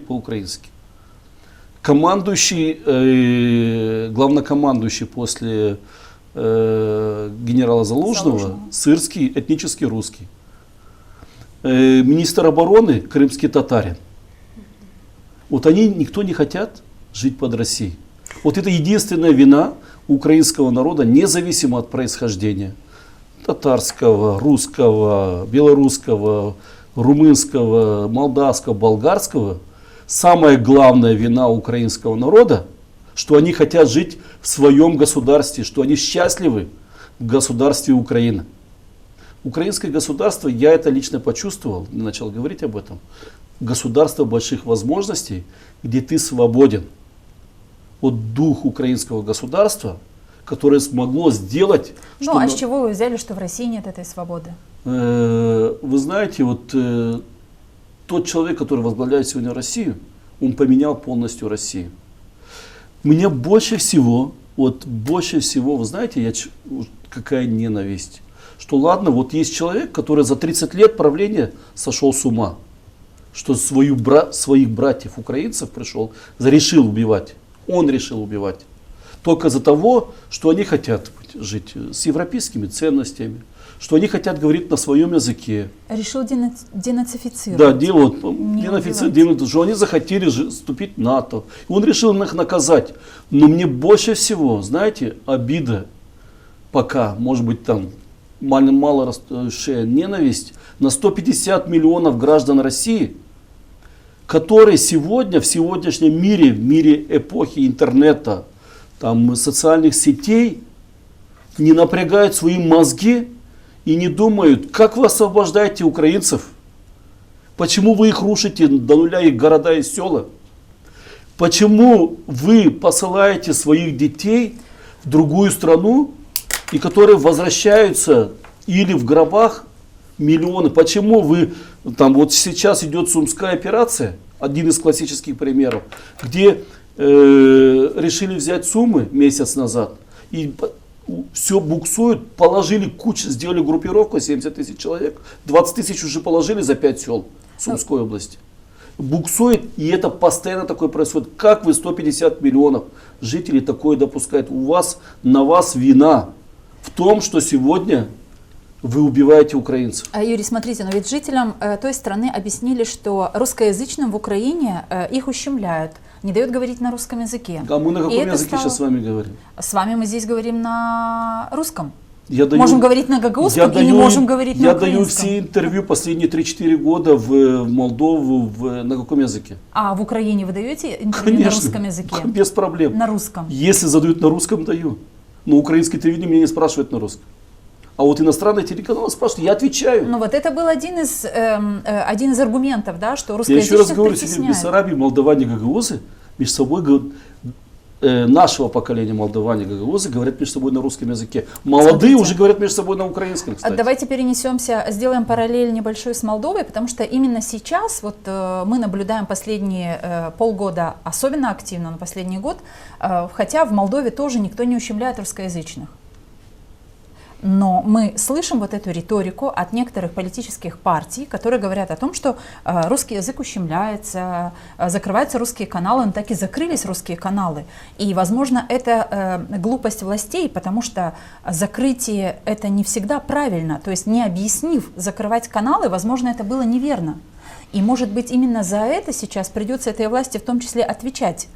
по-украински. Главнокомандующий после генерала Залужного, сырский, этнически русский. Министр обороны, крымский татарин. Вот они, никто не хотят жить под Россией. Вот это единственная вина украинского народа, независимо от происхождения. Татарского, русского, белорусского, румынского, молдавского, болгарского. Самая главная вина украинского народа, что они хотят жить в своем государстве, что они счастливы в государстве Украины. Украинское государство, я это лично почувствовал, начал говорить об этом. Государство больших возможностей, где ты свободен. Вот дух украинского государства, которое смогло сделать... Ну, а с чего вы взяли, что в России нет этой свободы? Вы знаете, вот то, тот человек, который возглавляет сегодня Россию, он поменял полностью Россию. Мне больше всего, вы знаете, какая ненависть. Что ладно, вот есть человек, который за 30 лет правления сошел с ума. Что своих братьев украинцев решил убивать. Он решил убивать. Только из-за того, что они хотят жить с европейскими ценностями, что они хотят говорить на своем языке. Решил денацифицировать. Да, денацифицировать, что они захотели вступить в НАТО. И он решил их наказать. Но мне больше всего, знаете, обида пока, может быть, там мало растущая ненависть на 150 миллионов граждан России, которые сегодня, в сегодняшнем мире, в мире эпохи интернета, там, социальных сетей, не напрягают свои мозги и не думают, как вы освобождаете украинцев, почему вы их рушите до нуля, их города и села, почему вы посылаете своих детей в другую страну, и которые возвращаются или в гробах миллионы. Почему вы, там вот сейчас идет Сумская операция, один из классических примеров, где решили взять Сумы месяц назад, и все буксуют, положили кучу, сделали группировку, 70 тысяч человек, 20 тысяч уже положили за 5 сел Сумской области. Буксует, и это постоянно такое происходит. Как вы 150 миллионов жителей такое допускаете? На вас вина в том, что сегодня вы убиваете украинцев. Юрий, смотрите, но ведь жителям той страны объяснили, что русскоязычным в Украине их ущемляют, не дают говорить на русском языке. А мы на каком языке сейчас с вами говорим? С вами мы здесь говорим на русском. Можем говорить на гагаузском и не можем говорить на украинском. Я даю все интервью последние 3-4 года в Молдову на каком языке? А в Украине вы даете интервью на русском языке? Без проблем. На русском? Если задают на русском, даю. Но украинское телевидение меня не спрашивает на русском. А вот иностранные телеканалы спрашивают, я отвечаю. Ну вот это был один из аргументов, да, что русскоязычных притесняют. Я еще раз говорю, сегодня в Бессарабии молдаване гагаузы между собой, нашего поколения молдаване гагаузы говорят между собой на русском языке. Молодые уже говорят между собой на украинском, кстати. Давайте перенесемся, сделаем параллель небольшую с Молдовой, потому что именно сейчас мы наблюдаем последние полгода особенно активно, на последний год, хотя в Молдове тоже никто не ущемляет русскоязычных. Но мы слышим вот эту риторику от некоторых политических партий, которые говорят о том, что русский язык ущемляется, закрываются русские каналы, но так и закрылись русские каналы. И, возможно, это глупость властей, потому что закрытие это не всегда правильно. То есть, не объяснив закрывать каналы, возможно, это было неверно. И, может быть, именно за это сейчас придется этой власти в том числе отвечать.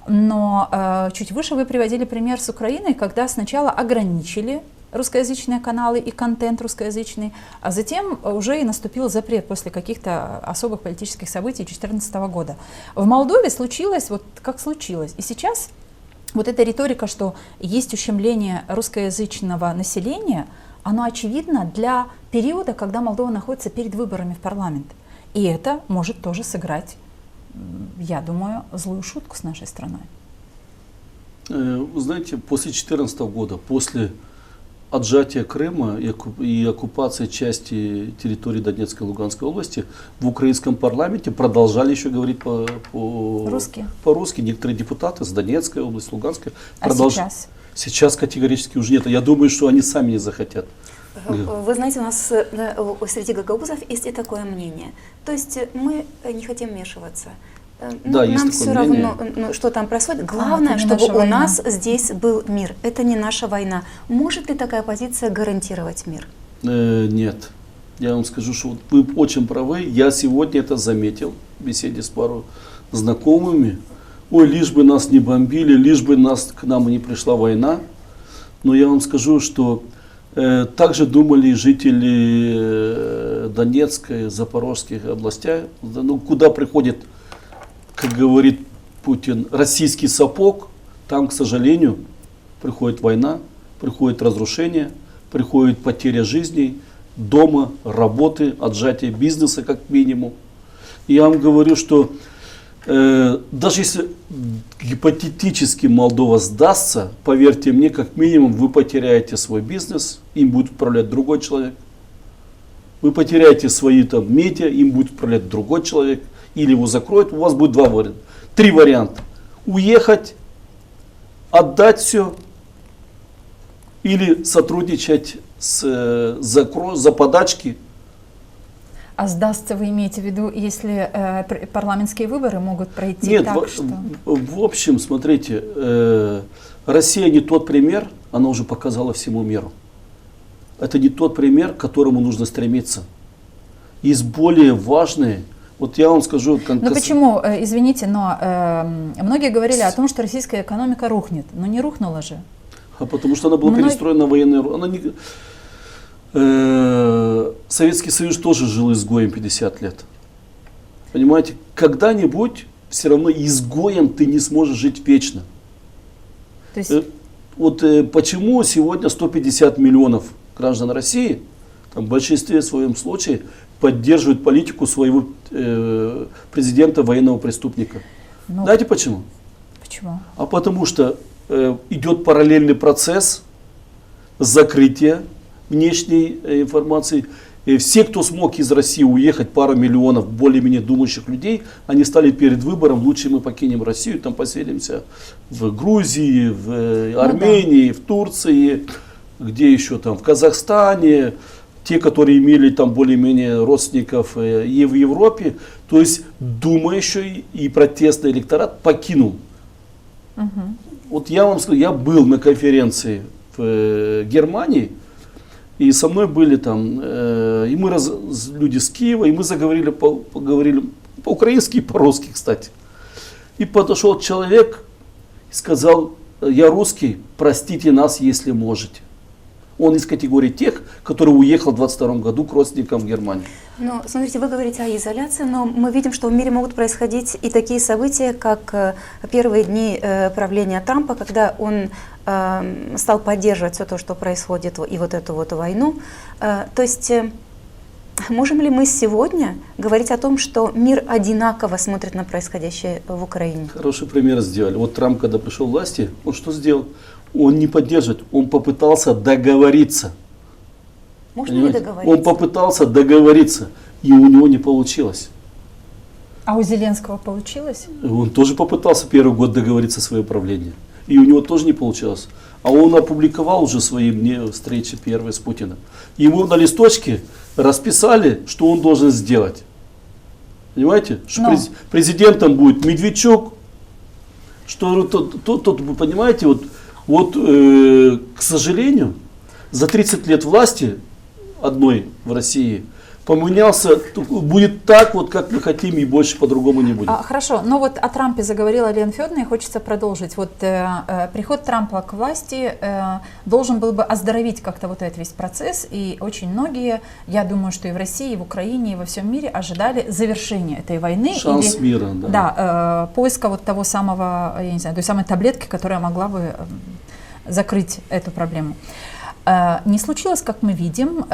Но чуть выше вы приводили пример с Украиной, когда сначала ограничили русскоязычные каналы и контент русскоязычный, а затем уже и наступил запрет после каких-то особых политических событий 2014 года. В Молдове случилось вот как случилось. И сейчас вот эта риторика, что есть ущемление русскоязычного населения, оно очевидно для периода, когда Молдова находится перед выборами в парламент. И это может тоже сыграть, я думаю, злую шутку с нашей страной. Вы знаете, после 2014 года, после отжатия Крыма и оккупации части территории Донецкой и Луганской области, в украинском парламенте продолжали еще говорить по-русски. Некоторые депутаты с Донецкой области, Луганской. Сейчас? Сейчас категорически уже нет. Я думаю, что они сами не захотят. Вы знаете, у нас среди гагаузов есть и такое мнение. То есть мы не хотим вмешиваться. Да, нам все равно, что там происходит. Главное, чтобы у нас здесь был мир. Это не наша война. Может ли такая позиция гарантировать мир? Нет. Я вам скажу, что вы очень правы. Я сегодня это заметил в беседе с пару знакомыми. Ой, лишь бы нас не бомбили, лишь бы к нам не пришла война. Но я вам скажу, что также думали жители Донецкой, Запорожских областей, куда приходит, как говорит Путин, российский сапог, там, к сожалению, приходит война, приходит разрушение, приходит потеря жизней, дома, работы, отжатие бизнеса как минимум. И я вам говорю, что даже если гипотетически Молдова сдастся, поверьте мне, как минимум вы потеряете свой бизнес, им будет управлять другой человек. Вы потеряете свои там медиа, им будет управлять другой человек, или его закроют, у вас будет два варианта. Три варианта. Уехать, отдать все, или сотрудничать за подачки. А сдастся, вы имеете в виду, если парламентские выборы могут пройти Нет, так, что... в общем, смотрите, Россия не тот пример, она уже показала всему миру. Это не тот пример, к которому нужно стремиться. Есть более важные. Вот я вам скажу... Ну почему, извините, но многие говорили о том, что российская экономика рухнет. Но не рухнула же. А потому что она была перестроена на военную... Она не... Советский Союз тоже жил изгоем 50 лет. Понимаете, когда-нибудь все равно изгоем ты не сможешь жить вечно. То есть... Вот почему сегодня 150 миллионов граждан России, там, в большинстве своем случае, поддерживают политику своего президента военного преступника. Ну, знаете почему? Почему? А потому что идет параллельный процесс закрытия внешней информации. И все, кто смог из России уехать, пару миллионов более-менее думающих людей, они стали перед выбором: лучше мы покинем Россию, там поселимся в Грузии, в Армении, в Турции, где еще там, в Казахстане, те, которые имели там более-менее родственников и в Европе. То есть думающий и протестный электорат покинул. Угу. Вот я вам скажу, я был на конференции в Германии, и со мной были там, и мы люди с Киева, и мы поговорили по-украински и по-русски, кстати. И подошел человек и сказал: я русский, простите нас, если можете. Он из категории тех, который уехал в 22 году к родственникам в Германию. Ну, смотрите, вы говорите о изоляции, но мы видим, что в мире могут происходить и такие события, как первые дни правления Трампа, когда он стал поддерживать все то, что происходит, и вот эту вот войну. То есть можем ли мы сегодня говорить о том, что мир одинаково смотрит на происходящее в Украине? Хороший пример сделали. Вот Трамп, когда пришел к власти, он что сделал? Он не поддерживает, он попытался договориться. Можно ли договориться? Он попытался договориться, и у него не получилось. А у Зеленского получилось? Он тоже попытался первый год договориться о своем правлении, и у него тоже не получилось. А он опубликовал уже свои встречи первые с Путиным. Ему на листочке расписали, что он должен сделать. Понимаете? Что президентом будет Медведчук. Что тут, вы понимаете, к сожалению, за 30 лет власти одной в России поменялся, будет так, вот как мы хотим, и больше по-другому не будет. Хорошо, но вот о Трампе заговорила Лена Федоровна, и хочется продолжить. Вот приход Трампа к власти должен был бы оздоровить как-то вот этот весь процесс, и очень многие, я думаю, что и в России, и в Украине, и во всем мире ожидали завершения этой войны. Шанс мира, да. Да, поиска вот того самого, я не знаю, той самой таблетки, которая могла бы закрыть эту проблему. Не случилось, как мы видим.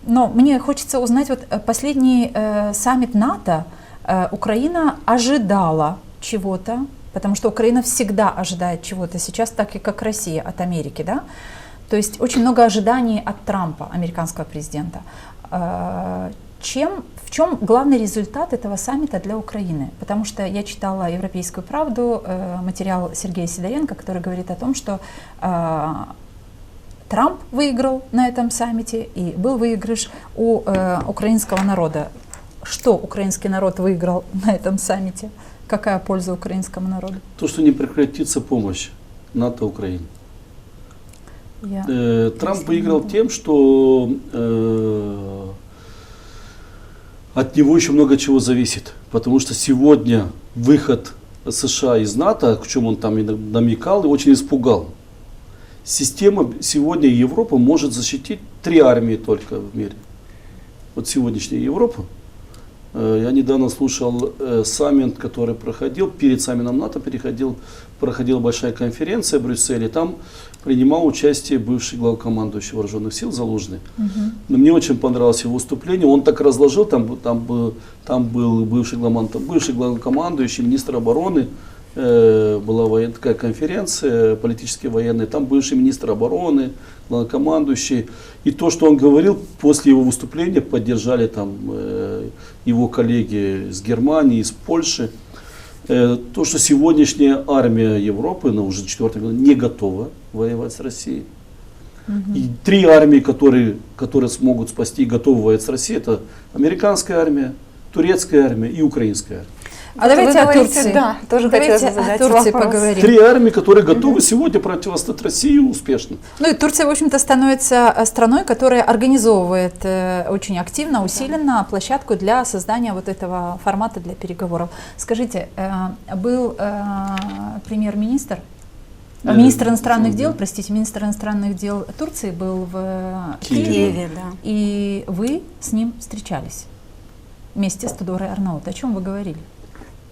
Но мне хочется узнать, вот последний саммит НАТО, Украина ожидала чего-то, потому что Украина всегда ожидает чего-то сейчас, так и как Россия от Америки, да? То есть очень много ожиданий от Трампа, американского президента. В чем главный результат этого саммита для Украины? Потому что я читала «Европейскую правду», материал Сергея Сидоренко, который говорит о том, что Трамп выиграл на этом саммите, и был выигрыш у украинского народа. Что украинский народ выиграл на этом саммите? Какая польза украинскому народу? То, что не прекратится помощь НАТО Украине. Трамп выиграл тем, что от него еще много чего зависит. Потому что сегодня выход США из НАТО, к чему он там намекал и очень испугал. Система сегодня Европа может защитить 3 армии только в мире. Вот сегодняшняя Европа. Я недавно слушал саммит, который проходил, перед саммитом НАТО проходила большая конференция в Брюсселе. Там принимал участие бывший главкомандующий вооруженных сил Залужный. Но мне очень понравилось его выступление. Он так разложил, там был бывший главкомандующий, министр обороны, была такая конференция, политические военные, там бывший министр обороны, главнокомандующий. И то, что он говорил, после его выступления поддержали там его коллеги из Германии, из Польши. То, что сегодняшняя армия Европы, она уже 4-й год, не готова воевать с Россией. И 3 армии, которые смогут спасти и готовы воевать с Россией, это американская армия, турецкая армия и украинская армия. А давайте о Турции. Да, тоже Давайте хотелось бы о задать Турции вопрос. поговорим. 3 армии, которые готовы сегодня противостоять России успешно. Ну и Турция, в общем-то, становится страной, которая организовывает очень активно, усиленно площадку для создания вот этого формата для переговоров. Скажите, был премьер-министр, министр иностранных дел, простите, министр иностранных дел Турции был в Киеве, да. и вы с ним встречались вместе с Тудорой Арнаут. О чем вы говорили?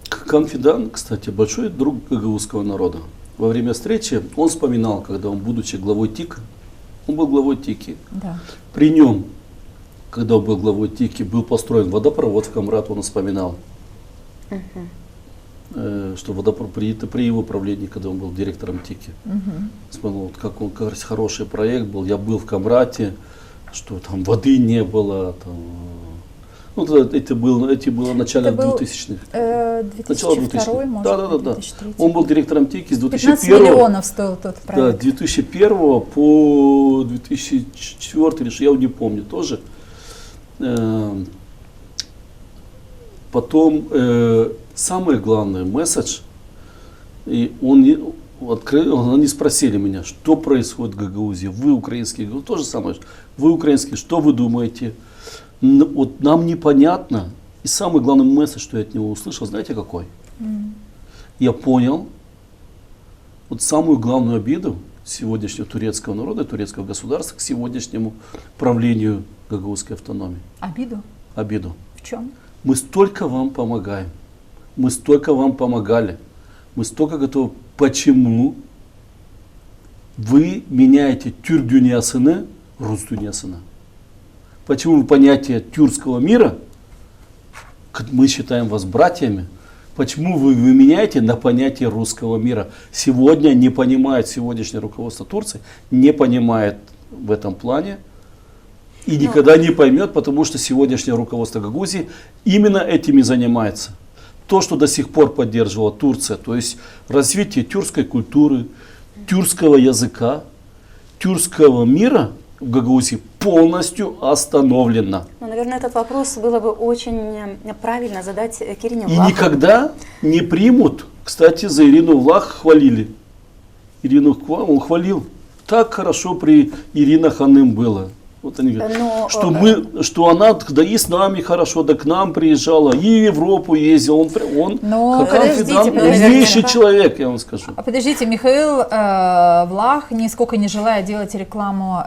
Хакан Фидан, кстати, большой друг гагаузского народа. Во время встречи он вспоминал, когда он, будучи главой ТИК, он был главой ТИКи. Да. При нем, когда он был главой ТИКи, был построен водопровод в Камрат, он вспоминал, что водопровод при его правлении, когда он был директором ТИКи, вспоминал, вот как он, кажется, хороший проект был. Я был в Камрате, что там воды не было, там, ну, это было начало 2000-х. 2002, может, да. 2003. Он был директором ТИКи с 15 2001 миллионов стоил тот да, проект. 2001 по 2004, или что, я не помню тоже. Потом самый главный месседж, и они спросили меня, что происходит в Гагаузии, вы украинские, говорю, то же самое, вы украинские, что вы думаете? Вот нам непонятно, и самый главный месседж, что я от него услышал, знаете какой? Я понял, вот самую главную обиду сегодняшнего турецкого народа, турецкого государства к сегодняшнему правлению гагаузской автономии. Обиду? Обиду. В чем? Мы столько вам помогаем, мы столько вам помогали, мы столько готовы. Почему вы меняете Türk dünyasını Rus dünyasına? Почему вы понятие тюркского мира, мы считаем вас братьями, почему вы меняете на понятие русского мира? Сегодня не понимает, сегодняшнее руководство Турции не понимает в этом плане и никогда не поймет, потому что сегодняшнее руководство Гагаузии именно этим и занимается. То, что до сих пор поддерживала Турция, то есть развитие тюркской культуры, тюркского языка, тюркского мира в Гагаузии полностью остановлено. Ну, наверное, этот вопрос было бы очень правильно задать Кирине И Влахову. никогда не примут. Кстати, за Ирину Влах хвалили. Ирину он хвалил. Так хорошо при Ирине Ханым было. Вот они говорят, что она, да и с нами хорошо, да к нам приезжала, и в Европу ездил. Он Хакан Фидан умнейший человек, я вам скажу. Подождите, Михаил Влах, нисколько не желая делать рекламу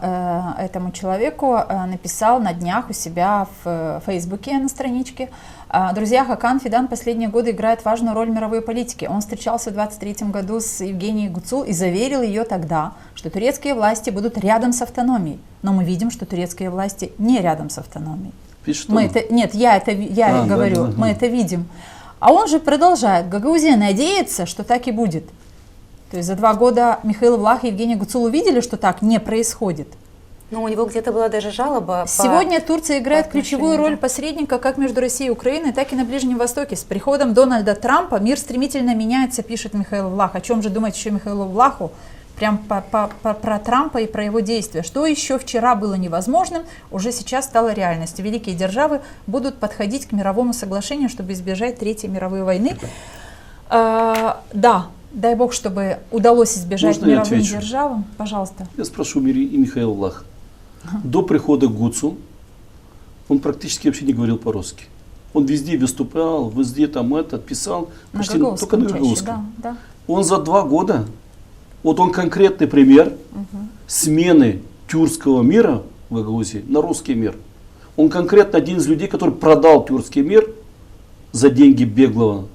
этому человеку, написал на днях у себя в Фейсбуке на страничке: друзья, Хакан Фидан последние годы играет важную роль в мировой политике. Он встречался в 2023 году с Евгенией Гуцул и заверил ее тогда, что турецкие власти будут рядом с автономией. Но мы видим, что турецкие власти не рядом с автономией. Я говорю, мы это видим. А он же продолжает: Гагаузия надеется, что так и будет. То есть за 2 года Михаил Влах и Евгения Гуцул увидели, что так не происходит. Но у него где-то была даже жалоба. Сегодня Турция играет ключевую роль посредника как между Россией и Украиной, так и на Ближнем Востоке. С приходом Дональда Трампа мир стремительно меняется, пишет Михаил Влах. О чем же думать еще Михаилу Влаху? Прям про Трампа и про его действия. Что еще вчера было невозможным, уже сейчас стало реальностью. Великие державы будут подходить к мировому соглашению, чтобы избежать Третьей мировой войны. Да, дай бог, чтобы удалось избежать мировым державам. Пожалуйста. Я спрошу и Михаила Влаха. До прихода Гуцул он практически вообще не говорил по-русски. Он везде выступал, везде там писал, почти только на гагаузском. Да. Он за 2 года, вот он конкретный пример смены тюркского мира в Гагаузии на русский мир. Он конкретно один из людей, который продал тюркский мир за деньги беглого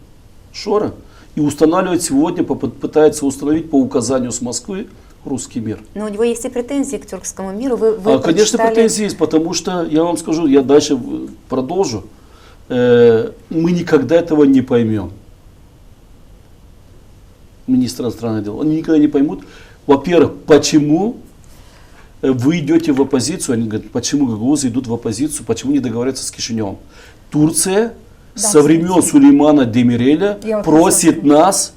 шора и устанавливает сегодня, пытается установить по указанию с Москвы русский мир. Но у него есть и претензии к тюркскому миру. Вы конечно, претензии есть, потому что, я вам скажу, я дальше продолжу, мы никогда этого не поймем. министр иностранных дел, они никогда не поймут, во-первых, почему вы идете в оппозицию, они говорят, почему гагаузы идут в оппозицию, почему не договариваются с Кишиневым. Турция со времен Сулеймана Демиреля просит нас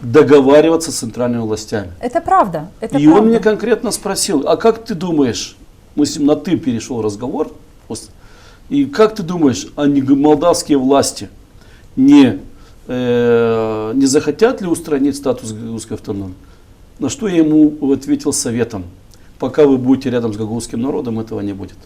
договариваться с центральными властями. Это правда. Это И правда. он меня конкретно спросил, а как ты думаешь, мы с ним на «ты» перешел разговор, и как ты думаешь, молдавские власти не захотят ли устранить статус гагаузской автономии? На что я ему ответил советом, пока вы будете рядом с гагаузским народом, этого не будет.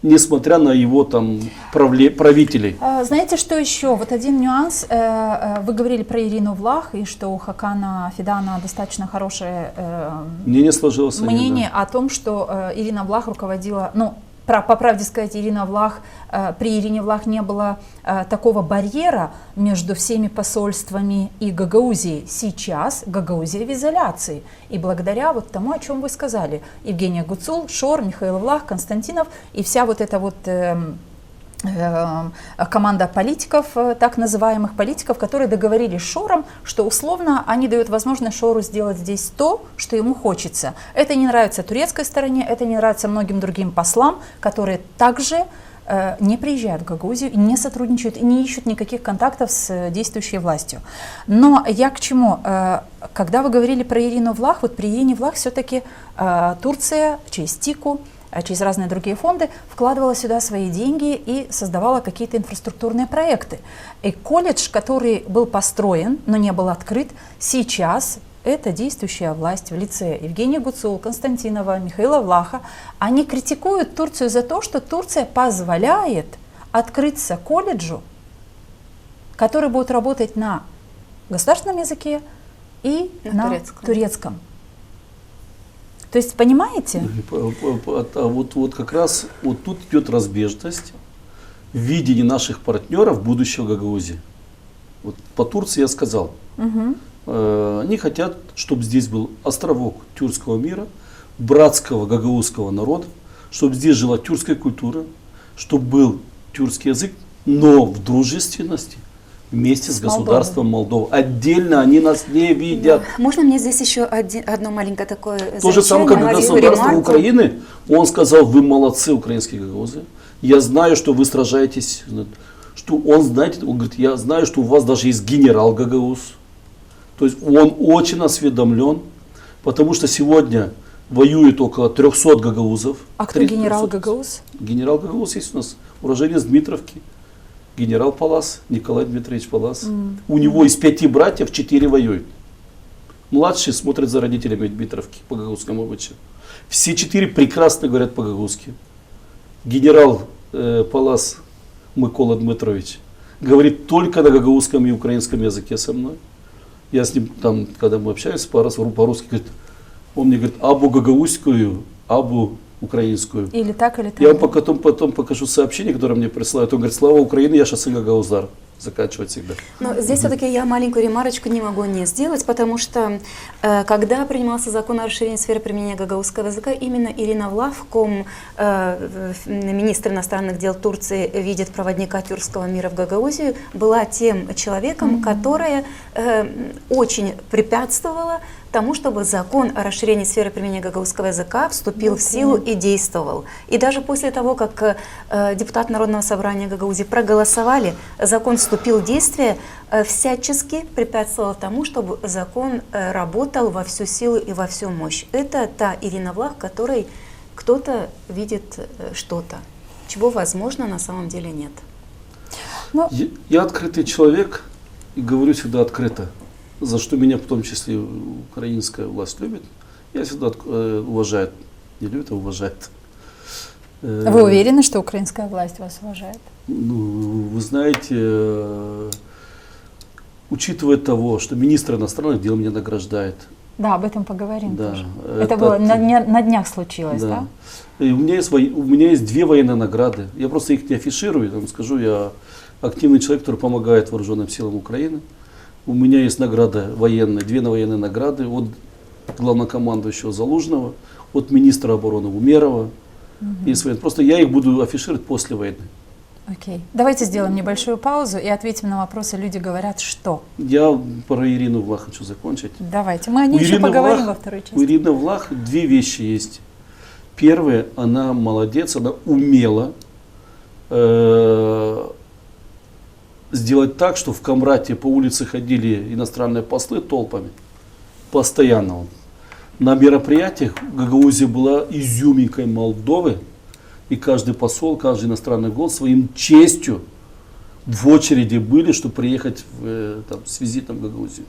Несмотря на его там правителей. Знаете, что еще? Вот один нюанс. Вы говорили про Ирину Влах, и что у Хакана Фидана достаточно хорошее Мнение сложилось. мнение о том, что Ирина Влах руководила, ну, по правде сказать, Ирина Влах, при Ирине Влах не было такого барьера между всеми посольствами и Гагаузией. Сейчас Гагаузия в изоляции. И благодаря вот тому, о чем вы сказали, Евгения Гуцул, Шор, Михаил Влах, Константинов и вся вот эта вот команда политиков, так называемых политиков, которые договорились с Шором, что условно они дают возможность Шору сделать здесь то, что ему хочется. Это не нравится турецкой стороне, это не нравится многим другим послам, которые также не приезжают в Гагаузию, не сотрудничают и не ищут никаких контактов с действующей властью. Но я к чему? Когда вы говорили про Ирину Влах, вот при Ирине Влах все-таки Турция через ТИКу, через разные другие фонды вкладывала сюда свои деньги и создавала какие-то инфраструктурные проекты. И колледж, который был построен, но не был открыт, сейчас это действующая власть в лице Евгения Гуцул, Константинова, Михаила Влаха. Они критикуют Турцию за то, что Турция позволяет открыться колледжу, который будет работать на государственном языке и на турецком. То есть, понимаете? А вот как раз вот тут идет разбежность в видении наших партнеров будущего Гагаузии. Вот по Турции я сказал, они хотят, чтобы здесь был островок тюркского мира, братского гагаузского народа, чтобы здесь жила тюркская культура, чтобы был тюркский язык, но в дружественности вместе с государством Молдова. Отдельно они нас не видят. Можно мне здесь еще одно маленькое такое замечание? То же самое, как государство Украины, он сказал, вы молодцы, украинские гагаузы. Я знаю, что вы сражаетесь, что он, знаете, он говорит, я знаю, что у вас даже есть генерал Гагауз. То есть он очень осведомлен, потому что сегодня воюет около 300 гагаузов. А кто генерал Гагауз? Генерал Гагауз есть у нас, уроженец Дмитровки. Генерал Палас, Николай Дмитриевич Палас. У него из 5 братьев 4 воюют. Младший смотрит за родителями Дмитровки по гагаузскому обычаю. Все 4 прекрасно говорят по-гагаузски. Генерал Палас Микола Дмитрович говорит только на гагаузском и украинском языке со мной. Я с ним там, когда мы общаемся по-русски, говорит, он мне говорит, абу гагаузскую, абу украинскую. Или так, или так. Я вам потом покажу сообщение, которое мне присылают. Он говорит, слава Украине, я шоссе Гагауздар. Заканчивать всегда. Но здесь все-таки я маленькую ремарочку не могу не сделать, потому что когда принимался закон о расширении сферы применения гагаузского языка, именно Ирина Влах, министр иностранных дел Турции, видит проводника тюркского мира в Гагаузию, была тем человеком, которая очень препятствовала тому, чтобы закон о расширении сферы применения гагаузского языка вступил в силу и действовал. И даже после того, как депутаты Народного собрания Гагаузии проголосовали, закон вступил в действие, всячески препятствовал тому, чтобы закон работал во всю силу и во всю мощь. Это та Ирина Влах, которой кто-то видит что-то, чего, возможно, на самом деле нет. Но... Я открытый человек и говорю всегда открыто. За что меня в том числе украинская власть любит, я всегда уважает, не любит, а уважает. Вы уверены, что украинская власть вас уважает? Ну, вы знаете, учитывая того, что министр иностранных дел меня награждает. Да, об этом поговорим да, тоже. Это было на днях случилось, да? И у меня есть 2 военные награды. Я просто их не афиширую, я вам скажу, я активный человек, который помогает вооруженным силам Украины. У меня есть награда военная, 2 военные награды от главнокомандующего Залужного, от министра обороны Умерова. Просто я их буду афишировать после войны. Окей. Давайте сделаем небольшую паузу и ответим на вопросы. Люди говорят, что? Я про Ирину Влах хочу закончить. Давайте. Мы о ней еще поговорим во второй части. У Ирины Влах две вещи есть. Первое, она молодец, она умела сделать так, что в Камрате по улице ходили иностранные послы толпами. Постоянно. На мероприятиях Гагаузия была изюминкой Молдовы. И каждый посол, каждый иностранный гость своим честью в очереди были, чтобы приехать с визитом в Гагаузию.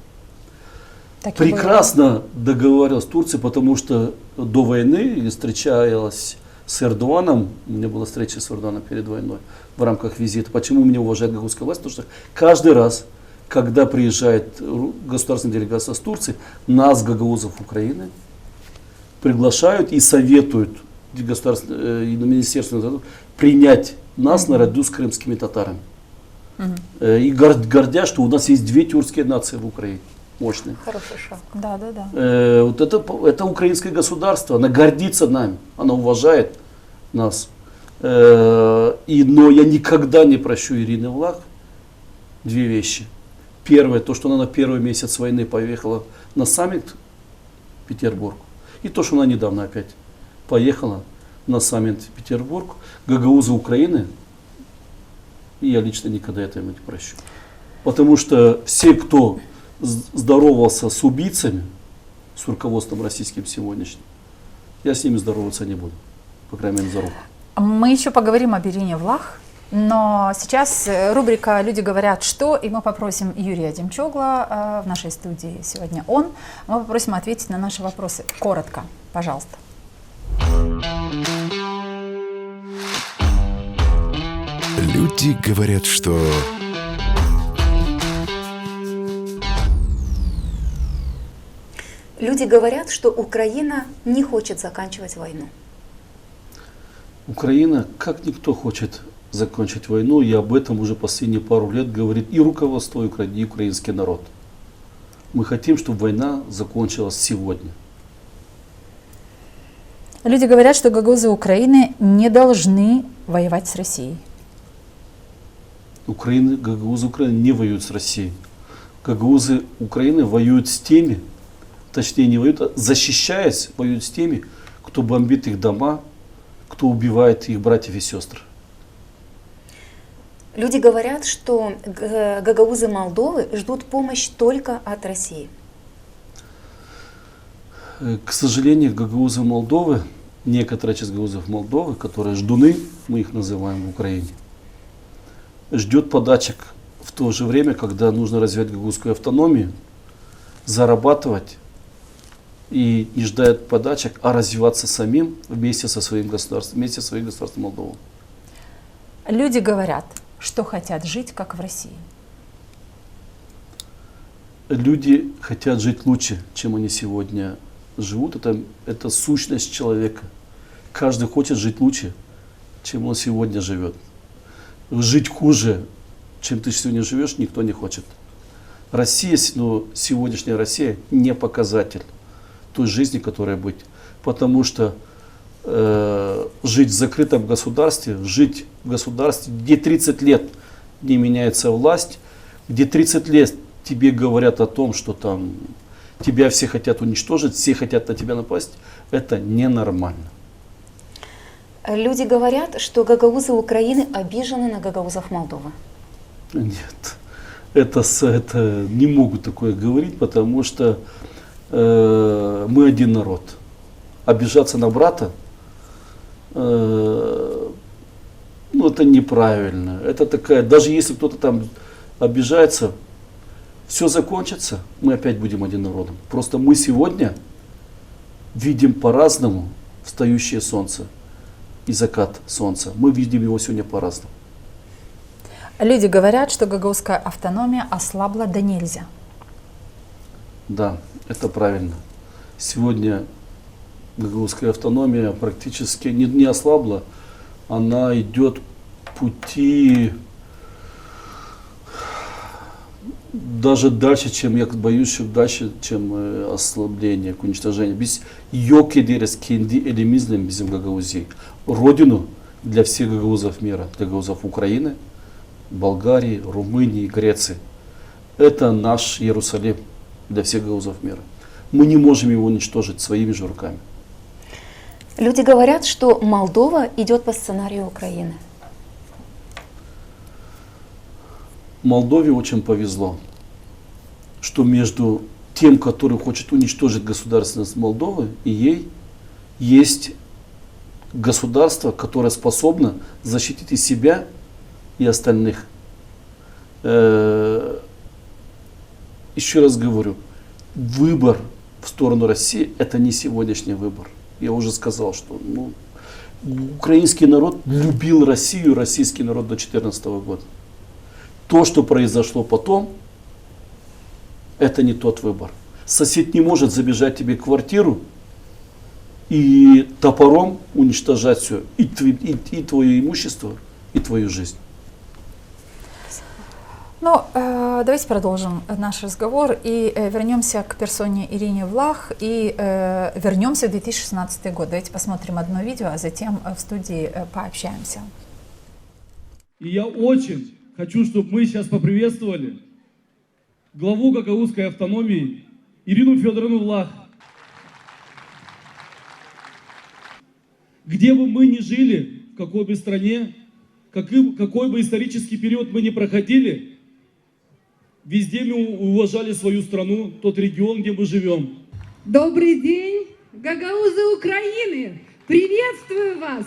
Прекрасно договаривалась с Турцией, потому что до войны встречалась с Эрдоганом. У меня была встреча с Эрдоганом перед войной в рамках визита. Почему меня уважает гагаузская власть? Потому что каждый раз, когда приезжает государственная делегация с Турции, нас, гагаузов Украины, приглашают и советуют и на Министерство принять нас наряду с крымскими татарами. И гордя, что у нас есть две тюркские нации в Украине. Мощные. Хороший шаг. Да. Вот это украинское государство, оно гордится нами, оно уважает нас. Но я никогда не прощу Ирины Влах две вещи. Первое, то, что она на первый месяц войны поехала на саммит в Петербург. И то, что она недавно опять поехала на саммит в Петербург. Гагаузы Украины, и я лично никогда этого не прощу. Потому что все, кто здоровался с убийцами, с руководством российским сегодняшним, я с ними здороваться не буду. По крайней мере, за руку. Мы еще поговорим об Ирине Влах, но сейчас рубрика «Люди говорят, что», и мы попросим Юрия Демчогла в нашей студии сегодня мы попросим ответить на наши вопросы коротко, пожалуйста. Люди говорят, что... Люди говорят, что Украина не хочет заканчивать войну. Украина, как никто, хочет закончить войну, и об этом уже последние пару лет говорит и руководство Украины, и украинский народ. Мы хотим, чтобы война закончилась сегодня. Люди говорят, что гагаузы Украины не должны воевать с Россией. Гагаузы Украины не воюют с Россией. Гагаузы Украины воюют с теми, точнее не воюют, а защищаясь, воюют с теми, кто бомбит их дома, кто убивает их братьев и сестр. Люди говорят, что гагаузы Молдовы ждут помощь только от России. К сожалению, гагаузы Молдовы, некоторая часть гагаузов Молдовы, которые ждуны, мы их называем в Украине, ждет подачек в то же время, когда нужно развивать гагаузскую автономию, зарабатывать и не ждать подачек, а развиваться самим вместе со своим государством, вместе со своим государством Молдовы. Люди говорят, что хотят жить, как в России. Люди хотят жить лучше, чем они сегодня живут. Это сущность человека. Каждый хочет жить лучше, чем он сегодня живет. Жить хуже, чем ты сегодня живешь, никто не хочет. Россия, сегодняшняя Россия не показатель той жизни, которая быть. Потому что жить в закрытом государстве, жить в государстве, где 30 лет не меняется власть, где 30 лет тебе говорят о том, что там тебя все хотят уничтожить, все хотят на тебя напасть, это ненормально. Люди говорят, что гагаузы Украины обижены на гагаузов Молдовы. Нет, это не могут такое говорить, потому что мы один народ. Обижаться на брата, это неправильно. Это такая, даже если кто-то там обижается, все закончится, мы опять будем один народом. Просто мы сегодня видим по-разному встающее солнце и закат солнца. Мы видим его сегодня по-разному. Люди говорят, что гагаузская автономия ослабла до нельзя. Да, это правильно. Сегодня гагаузская автономия практически не ослабла, она идет пути даже дальше, чем, я боюсь, дальше, чем ослабление, к уничтожению. Biz yok ederiz kendi elimizle bizim Gagauz'i. Родину для всех гагаузов мира, для гагаузов Украины, Болгарии, Румынии, Греции. Это наш Иерусалим для всех гагаузов мира. Мы не можем его уничтожить своими же руками. Люди говорят, что Молдова идет по сценарию Украины. Молдове очень повезло, что между тем, который хочет уничтожить государственность Молдовы, и ей есть государство, которое способно защитить и себя, и остальных. Еще раз говорю, выбор в сторону России – это не сегодняшний выбор. Я уже сказал, что украинский народ любил Россию, российский народ до 2014 года. То, что произошло потом, это не тот выбор. Сосед не может забежать тебе в квартиру и топором уничтожать все, и твое имущество, и твою жизнь. Ну, давайте продолжим наш разговор и вернемся к персоне Ирине Влах и вернемся в 2016 год. Давайте посмотрим одно видео, а затем в студии пообщаемся. И я очень хочу, чтобы мы сейчас поприветствовали главу гагаузской автономии Ирину Федоровну Влах. Где бы мы ни жили, в какой бы стране, какой бы исторический период мы ни проходили, везде мы уважали свою страну, тот регион, где мы живем. Добрый день, гагаузы Украины! Приветствую вас!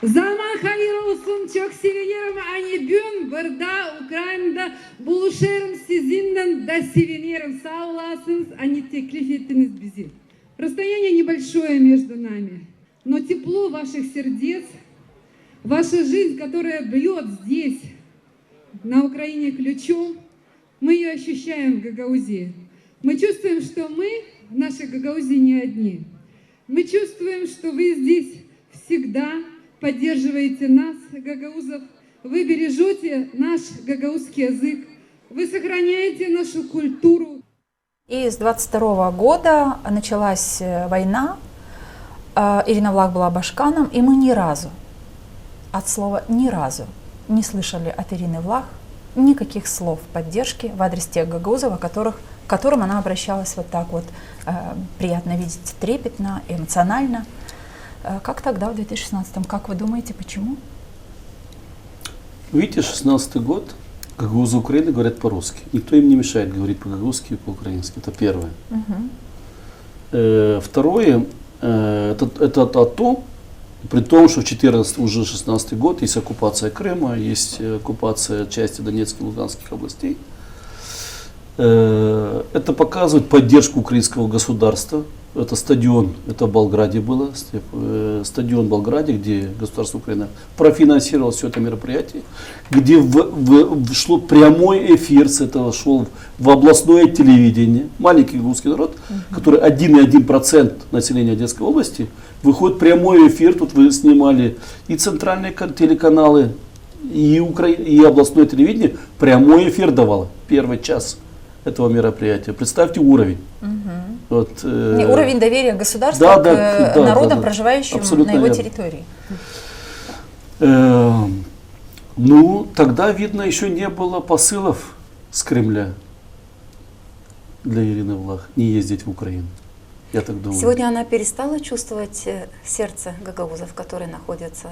Zaman hayır olsun, çok sevinirim. Hani gün burada Ukrayna'da buluşurum sizinle de sevinirim. Sağ olasınız, они teklif ettiniz bizi. Расстояние небольшое между нами, но тепло ваших сердец, ваша жизнь, которая бьет здесь, на Украине ключом, мы ее ощущаем в Гагаузии. Мы чувствуем, что мы в нашей Гагаузии не одни. Мы чувствуем, что вы здесь всегда поддерживаете нас, гагаузов, вы бережете наш гагаузский язык, вы сохраняете нашу культуру. И с 22 года началась война, Ирина Влах была башканом, и мы ни разу, от слова «ни разу», не слышали от Ирины Влах никаких слов поддержки в адрес тех гагаузов, к которым она обращалась вот так вот, приятно видеть, трепетно, эмоционально. Как тогда, в 2016-м? Как вы думаете, почему? Видите, 16-й год, гагаузы Украины говорят по-русски. Никто им не мешает говорить по-гагаузски и по-украински. Это первое. Второе, это о том, при том, что в 14 уже 16-й год есть оккупация Крыма, есть оккупация части Донецкой и Луганских областей. Это показывает поддержку украинского государства. Это стадион, это в Болграде было, стадион в Болграде, где государство Украины профинансировало все это мероприятие, где шло прямой эфир, с этого шел в областное телевидение. Маленький русский народ, который 1,1% населения Одесской области, выходит прямой эфир, тут вы снимали и центральные телеканалы, и областное телевидение, прямой эфир давало, первый час этого мероприятия. Представьте уровень. Вот, уровень доверия государства к народам, проживающим на его территории. Тогда, видно, еще не было посылов с Кремля для Ирины Влах не ездить в Украину. Я так думаю. Сегодня она перестала чувствовать сердце гагаузов, которые находятся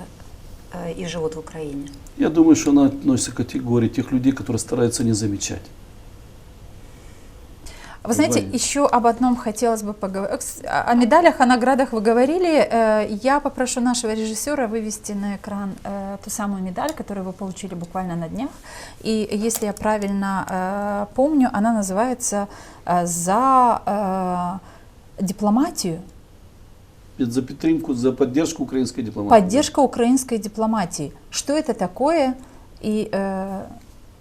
и живут в Украине? Я думаю, что она относится к категории тех людей, которые стараются не замечать. Вы знаете, еще об одном хотелось бы поговорить. О медалях, о наградах вы говорили. Я попрошу нашего режиссера вывести на экран ту самую медаль, которую вы получили буквально на днях. И если я правильно помню, она называется «За дипломатию». За підтримку, за поддержку украинской дипломатии. Поддержка украинской дипломатии. Что это такое и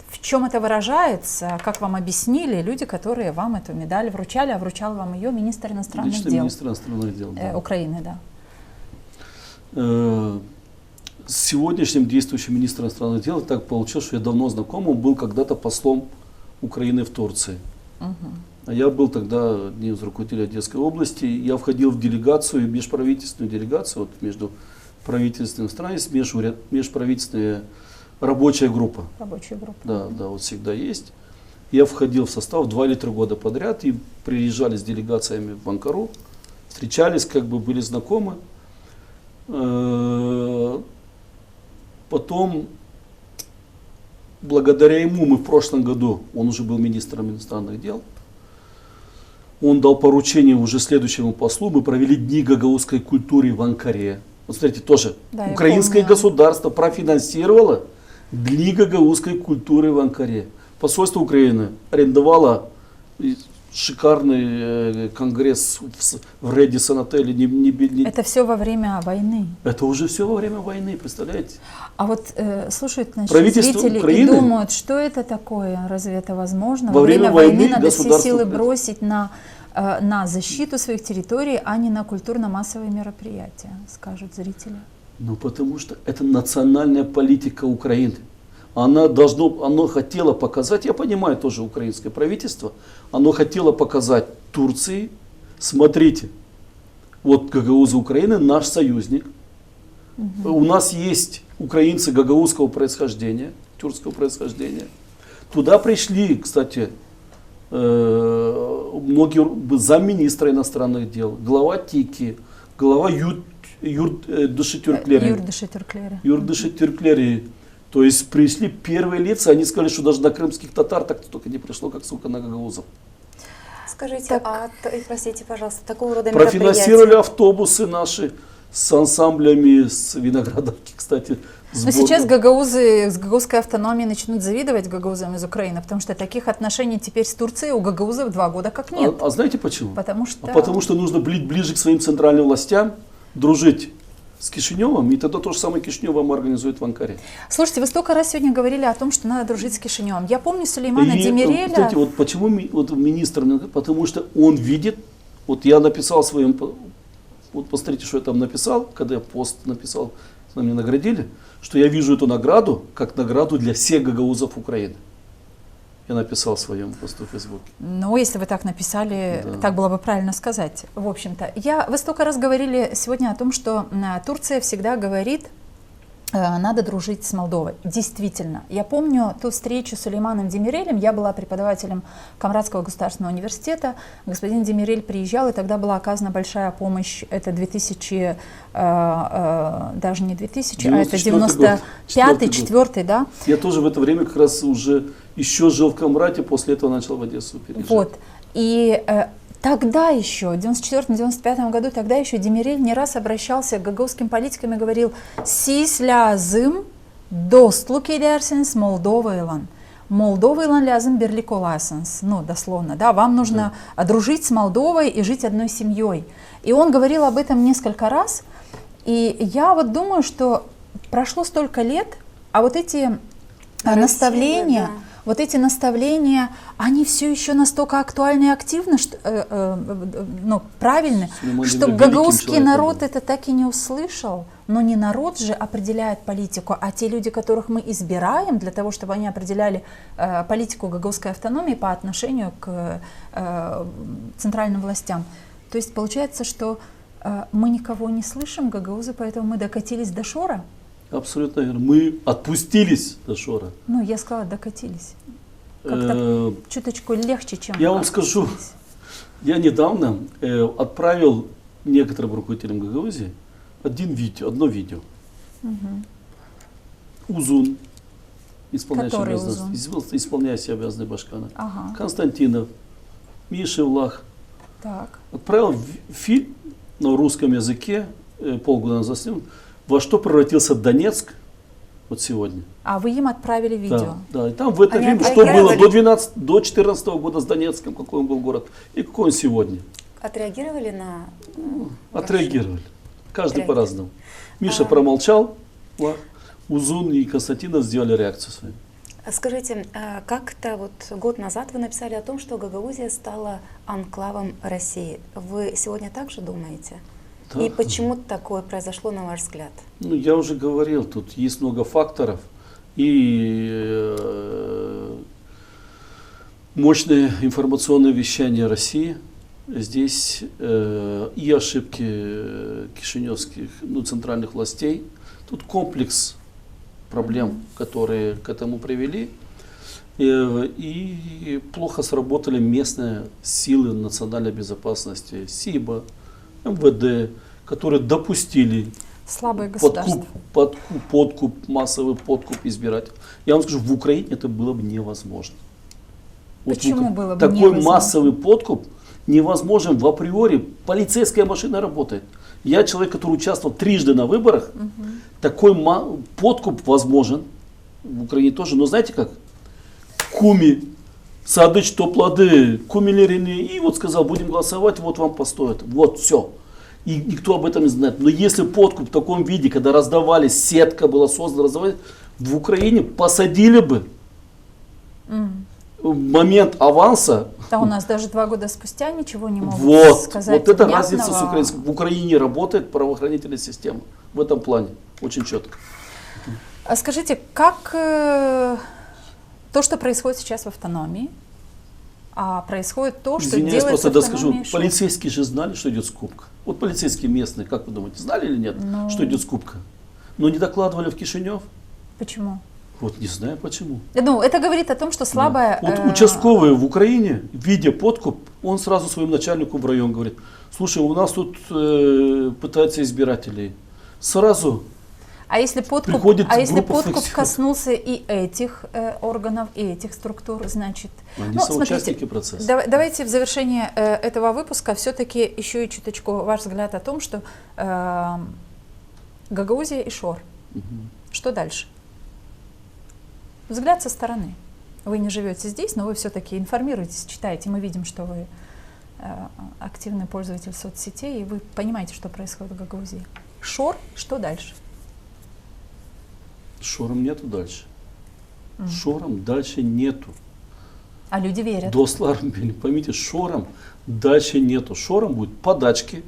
в чем это выражается? Как вам объяснили люди, которые вам эту медаль вручали, а вручал вам ее министр иностранных Лично дел? Министр иностранных дел, да. Украины, да. С сегодняшним действующим министром иностранных дел так получилось, что я давно знаком, он был когда-то послом Украины в Турции. А я был тогда одним из руководителей Одесской области. Я входил в делегацию, межправительственную делегацию вот, между правительственных стран есть межправительственная рабочая группа. Рабочая группа. Да, да, вот всегда есть. Я входил в состав 2 или 3 года подряд и приезжали с делегациями в Анкару, встречались, как бы были знакомы. Потом, благодаря ему, мы в прошлом году, он уже был министром иностранных дел, он дал поручение уже следующему послу, мы провели Дни гагаузской культуры в Анкаре. Вот смотрите, тоже Да, украинское я помню. государство профинансировало Дни гагаузской культуры в Анкаре. Посольство Украины арендовало шикарный конгресс в Редисон отеле. Это все во время войны. Это уже все во время войны, представляете? А вот слушают, значит, Правительство зрители Украины и думают, что это такое, разве это возможно? Во время войны надо все государство силы Украины. бросить на защиту своих территорий, а не на культурно-массовые мероприятия, скажут зрители. Ну, потому что это национальная политика Украины. Оно хотело показать, я понимаю тоже украинское правительство, оно хотело показать Турции, смотрите, вот гагаузы Украины наш союзник, у нас есть украинцы гагаузского происхождения, тюркского происхождения. Туда пришли, кстати, многие замминистра иностранных дел, глава ТИКи, глава Юрдыши-Тюрклери. То есть пришли первые лица, они сказали, что даже на крымских татар так только не пришло, как, сука, на гагаузов. Скажите, простите, пожалуйста, такого рода Профинансировали мероприятия? автобусы наши с ансамблями, с Виноградовки, кстати. Но сейчас гагаузы с гагаузской автономией начнут завидовать гагаузам из Украины, потому что таких отношений теперь с Турцией у гагаузов 2 года как нет. А знаете почему? Потому что... Потому что нужно быть ближе к своим центральным властям, дружить с Кишиневым, и тогда то же самое Кишинев вам организует в Анкаре. Слушайте, вы столько раз сегодня говорили о том, что надо дружить с Кишиневым. Я помню Сулеймана Демиреля. Кстати, вот почему вот министр, потому что он видит, вот я написал своим, вот посмотрите, что я там написал, когда я пост написал, меня наградили, что я вижу эту награду как награду для всех гагаузов Украины. Я написал в своем посту в Фейсбуке. Ну, если вы так написали, Да. так было бы правильно сказать. В общем-то, вы столько раз говорили сегодня о том, что Турция всегда говорит, надо дружить с Молдовой. Действительно. Я помню ту встречу с Сулейманом Демирелем. Я была преподавателем Камрадского государственного университета. Господин Демирель приезжал, и тогда была оказана большая помощь. Это 2000, даже не 2000, а это 95-й, 4-й, да? Я тоже в это время как раз уже еще жил в Камрате, после этого начал в Одессу переезжать. Вот. И тогда еще, в 94-95 году, тогда еще Демирель не раз обращался к гагаузским политикам и говорил: «Сис лязым достлук edersiniz Молдовайлан». Молдовайлан лязым берликоласенс. Ну, дословно, да, вам нужно дружить с Молдовой и жить одной семьей. И он говорил об этом несколько раз. И я вот думаю, что прошло столько лет, а вот эти наставления... да. Вот эти наставления, они все еще настолько актуальны и активны, что, правильны, Сулейман что Демирель гагаузский великим народ человеком это так и не услышал. Но не народ же определяет политику, а те люди, которых мы избираем для того, чтобы они определяли политику гагаузской автономии по отношению к центральным властям. То есть получается, что мы никого не слышим, гагаузы, поэтому мы докатились до шора. Абсолютно верно. Мы отпустились до шора. Ну, я сказала, докатились. Как-то чуточку легче, чем... Я вам скажу, я недавно отправил некоторым руководителям Гагаузии одно видео. Узун, исполняющий обязанности Башкана, Ага. Константинов, Миша Влах. Так. Отправил фильм на русском языке, полгода назад снял, во что превратился Донецк вот сегодня. А вы им отправили видео? Да, и там в этом Они фильме, что было отреагировали? до 2014 года с Донецком, какой он был город, и какой он сегодня. Отреагировали на... Отреагировали. Каждый Отреагировали. по-разному. Миша промолчал, Узун и Константинов сделали реакцию свою. Скажите, как-то вот год назад вы написали о том, что Гагаузия стала анклавом России. Вы сегодня также думаете? Да. И почему такое произошло, на ваш взгляд? Ну, я уже говорил, тут есть много факторов. И мощное информационное вещание России, Здесь и ошибки кишиневских, центральных властей. Тут комплекс проблем, которые к этому привели. И плохо сработали местные силы национальной безопасности, СИБА, МВД, которые допустили Слабое государство. подкуп, массовый подкуп избирателей. Я вам скажу, в Украине это было бы невозможно. Почему было бы такой невозможно? массовый подкуп невозможен в априори. Полицейская машина работает. Я человек, который участвовал трижды на выборах. Такой подкуп возможен. В Украине тоже. Но знаете как? Куми, садыч топлады, кумилерины. И вот сказал, будем голосовать, вот вам постоит. Вот все. И никто об этом не знает. Но если подкуп в таком виде, когда раздавались, сетка была создана, раздавались, в Украине посадили бы. В момент аванса. Да, у нас даже 2 года спустя ничего не могут Вот сказать. это внятного. разница с украинским. В Украине работает правоохранительная система. В этом плане. Очень четко. А скажите, как то, что происходит сейчас в автономии, происходит то, что Извиняюсь, делается просто в доскажу. автономии? Полицейские же знали, что идет скупка. Вот полицейские местные, как вы думаете, знали или нет, что идет скупка? Но не докладывали в Кишинев? Почему? Вот не знаю почему. Ну, это говорит о том, что слабая... Вот участковый в Украине, видя подкуп, он сразу своему начальнику в район говорит, слушай, у нас тут пытаются избирателей. Сразу А если подкуп, приходит группа подкуп фиксеров. коснулся и этих органов, и этих структур, значит... Они соучастники процесса. Давайте в завершение этого выпуска все-таки еще и чуточку ваш взгляд о том, что Гагаузия и Шор. Что дальше? Взгляд со стороны. Вы не живете здесь, но вы все-таки информируетесь, читаете. Мы видим, что вы активный пользователь соцсетей, и вы понимаете, что происходит в Гагаузии. Шор, что дальше? Шором нету дальше. Шором дальше нету. А люди верят. Достлар, поймите, шором дальше нету. Шором будет подачки,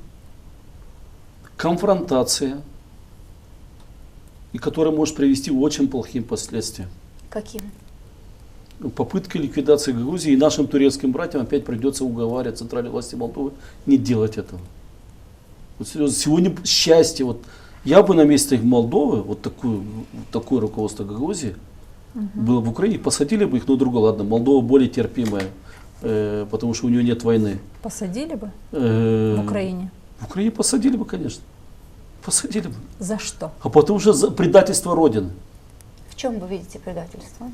конфронтация, и которая может привести к очень плохим последствиям. Каким? Попытка ликвидации Грузии, и нашим турецким братьям опять придется уговаривать центральные власти Молдовы не делать этого. Вот серьезно, сегодня счастье, вот я бы на месте Молдовы, вот такое руководство Грузии, было в Украине, посадили бы их, но другое, ладно, Молдова более терпимая, потому что у нее нет войны. Посадили бы в Украине? В Украине посадили бы, конечно. Посадили бы. За что? А потому что за предательство Родины. В чем вы видите предательство?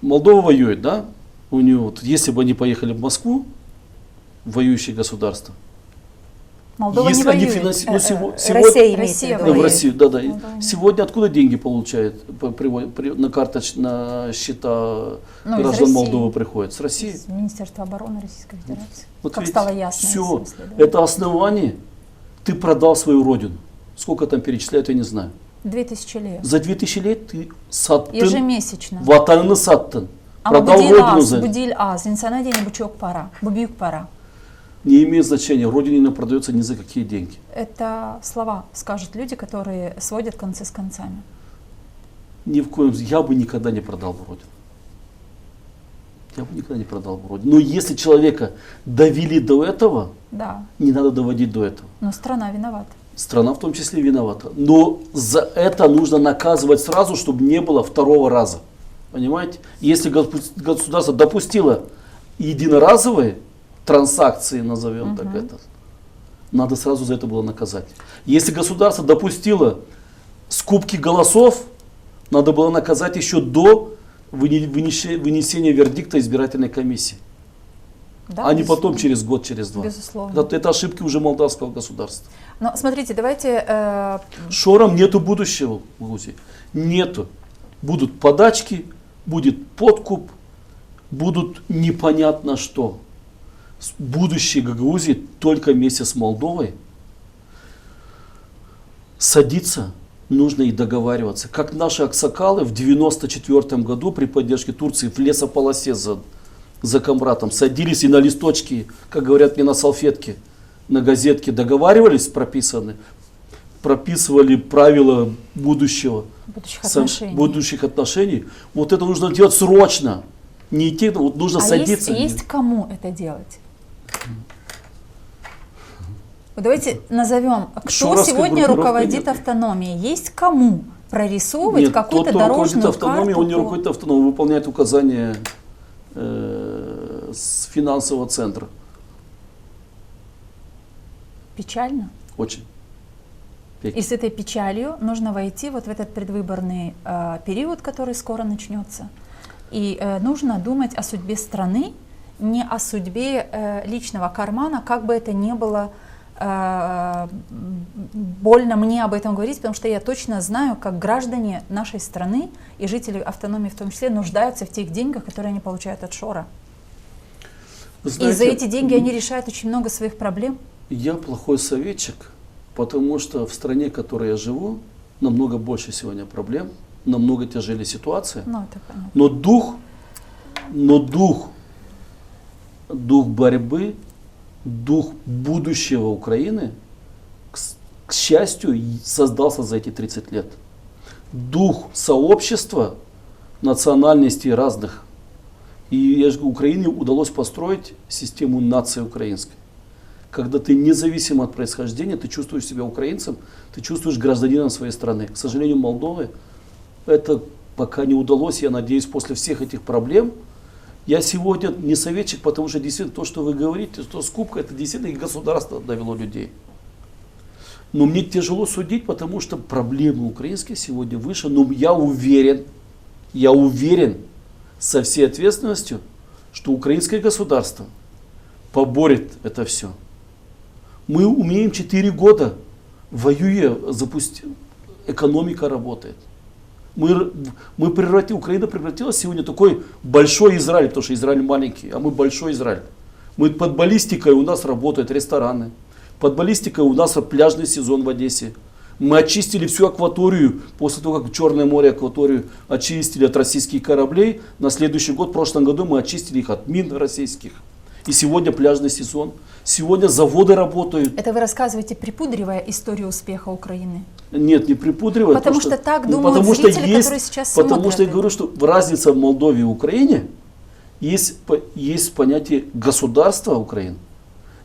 Молдова воюет, да? У нее, вот, если бы они поехали в Москву, воюющее государство, Молдова если не они воюет. Россия имеет в виду. воюет. в Россию, да. Молдова не Сегодня откуда деньги получают? На счета Ну, из граждан России. Молдовы приходят? С России. Из Министерства обороны Российской Федерации. Вот Как видите, стало ясно. все, в смысле, да. это основание. Ты продал свою родину. Сколько там перечисляют, я не знаю. 2000 лет. За 2000 лет ты саттın, Ежемесячно. vatanını sattın. Ama bu Продал değil родину az, за bu değil az. İnsana değil, bu çok para. Bu büyük para. Не имеет значения. Родина не продается ни за какие деньги. Это слова скажут люди, которые сводят концы с концами. Ни в коем случае. Я бы никогда не продал бы родину. Я бы никогда не продал бы родину. Но если человека довели до этого, Да, не надо доводить до этого. но страна виновата. Страна в том числе виновата. Но за это нужно наказывать сразу, чтобы не было второго раза. Понимаете? Если государство допустило единоразовые транзакции, назовем так это, надо сразу за это было наказать. Если государство допустило скупки голосов, надо было наказать еще до вынесения вердикта избирательной комиссии. Да, А не потом безусловно. через год, через два. Безусловно. Это ошибки уже молдавского государства. Но смотрите, давайте... Шором нету будущего в Грузии. Нету. Будут подачки, будет подкуп, будут непонятно что. Будущее Грузии только вместе с Молдовой. Садиться нужно и договариваться. Как наши аксакалы в 1994 году при поддержке Турции в лесополосе за Камбратом садились и на листочки, как говорят мне, на салфетке, на газетке договаривались, прописывали правила будущего, будущих отношений. Вот это нужно делать срочно. Не идти, вот нужно садиться. Есть кому это делать? Давайте назовем, кто Шуровская сегодня группировка руководит нет. автономией. Есть кому прорисовывать Нет, какую-то тот, кто руководит дорожную автономией, карту? он не руководит автономией, он выполняет указания с финансового центра. Печально. Очень. И с этой печалью нужно войти вот в этот предвыборный период, который скоро начнется. И нужно думать о судьбе страны, не о судьбе личного кармана, как бы это ни было больно мне об этом говорить, потому что я точно знаю, как граждане нашей страны и жители автономии в том числе нуждаются в тех деньгах, которые они получают от Шора. Знаете, и за эти деньги они решают очень много своих проблем. Я плохой советчик, потому что в стране, в которой я живу, намного больше сегодня проблем, намного тяжелее ситуация. Ну, это понятно. Но дух борьбы, дух будущего Украины, к счастью, создался за эти 30 лет. Дух сообщества, национальностей разных. И я же говорю, Украине удалось построить систему нации украинской. Когда ты независимо от происхождения, ты чувствуешь себя украинцем, ты чувствуешь гражданином своей страны. К сожалению, Молдове это пока не удалось. Я надеюсь, после всех этих проблем, я сегодня не советчик, потому что действительно то, что вы говорите, что скупка, это действительно и государство довело людей. Но мне тяжело судить, потому что проблемы украинские сегодня выше. Но я уверен со всей ответственностью, что украинское государство поборет это все. Мы умеем 4 года, воюя, экономика работает. Украина превратилась сегодня в такой большой Израиль, потому что Израиль маленький, а мы большой Израиль. Мы под баллистикой, у нас работают рестораны, под баллистикой у нас пляжный сезон в Одессе. Мы очистили всю акваторию, после того, как в Черное море акваторию очистили от российских кораблей. На следующий год, в прошлом году, мы очистили их от мин российских. И сегодня пляжный сезон. Сегодня заводы работают. Это вы рассказываете, припудривая историю успеха Украины? Нет, не припудривая. Потому что так думают зрители, которые сейчас смотрят. Потому что я говорю, что разница в Молдове и Украине есть понятие государства Украины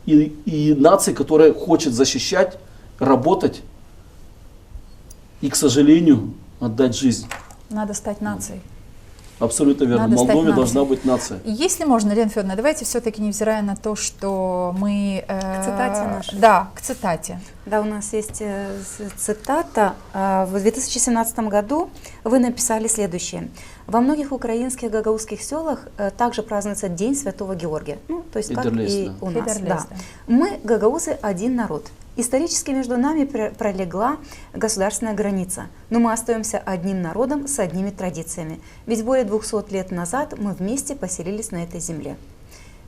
и нации, которая хочет защищать, работать и, к сожалению, отдать жизнь. Надо стать нацией. Абсолютно верно. В Молдове должна быть нация. Если можно, Лена Федоровна, давайте все-таки, невзирая на то, что мы... К цитате нашей. Да, к цитате. Да, у нас есть цитата. В 2017 году вы написали следующее. Во многих украинских гагаузских селах также празднуется День Святого Георгия. Ну, то есть как и у нас. Да. Мы, гагаузы, один народ. Исторически между нами пролегла государственная граница, но мы остаемся одним народом с одними традициями. Ведь более 200 лет назад мы вместе поселились на этой земле.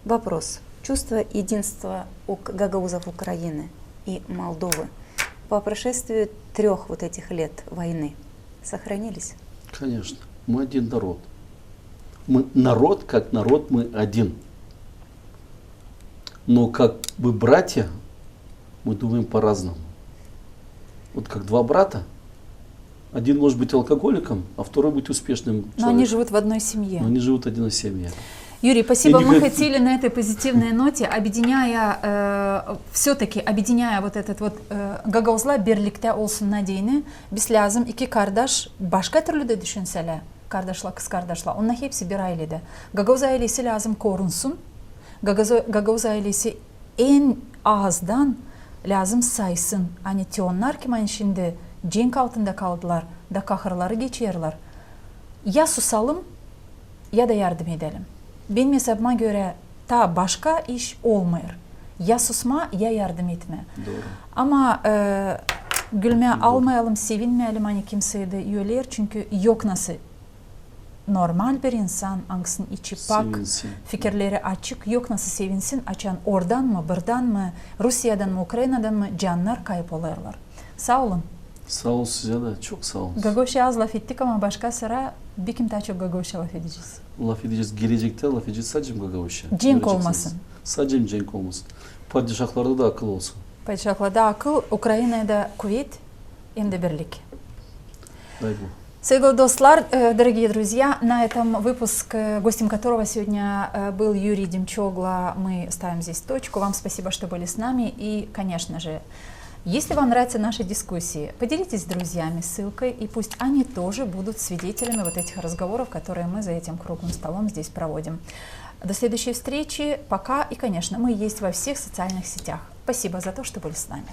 Вопрос. Чувство единства у гагаузов Украины и Молдовы по прошествии 3 вот этих лет войны сохранились? Конечно. Мы один народ. Мы народ, как народ, мы один. Но как бы братья, мы думаем по-разному. Вот как 2 брата. Один может быть алкоголиком, а второй быть успешным человеком. Но они живут в одной семье. Но они живут в одной семье. Юрий, спасибо. Мы хотели на этой позитивной ноте, все-таки объединяя вот этот вот Гагаузла берликте olsun'na deyini, biz lazım 2 kardeş başka türlü de düşünseler, kardeşler, kız kardeşler, onlar hepsi bir ailede. Gagauz ailesi lazım korunsun. Gagauz ailesi en azdan lazım saysın. Hani onlar ki hani şimdi cenk altında kaldılar da kahırları geçiyorlar. Ya susalım ya da yardım edelim. Benim hesabıma göre ta başka iş olmuyor. Ya susma ya yardım etme. Doğru. Ama gülmeye almayalım, sevinmeyelim hani kimseye de üyeler. Çünkü yok nasıl normal bir insan, angsın içi pak, Sevinsin. fikirleri açık, yok nasıl sevinsin, açan oradan mı, buradan mı, Rusya'dan mı, Ukrayna'dan mı canlar kayıp oluyorlar. Sağ olun. Sağ olun size de, çok sağ olun. Gagosya az laf ettik ama başka sıra bir kim daha çok Gagosya laf edeceğiz. Laf edeceğiz, gelecekte laf edeceğiz sadece Gagavuş'a. Cenk olmasın. Sadece cenk olmasın. Padişahlarda da akıl olsun. Padişahlarda akıl, Ukrayna'da kuvvet, hem de birlik. Дай Бог. Sevgili dostlar, дорогие друзья, на этом выпуск, гостем которого сегодня был Юрий Демчогла, мы ставим здесь точку. Вам спасибо, что были с нами. И, конечно же, если вам нравятся наши дискуссии, поделитесь с друзьями ссылкой, и пусть они тоже будут свидетелями вот этих разговоров, которые мы за этим круглым столом здесь проводим. До следующей встречи. Пока. И, конечно, мы есть во всех социальных сетях. Спасибо за то, что были с нами.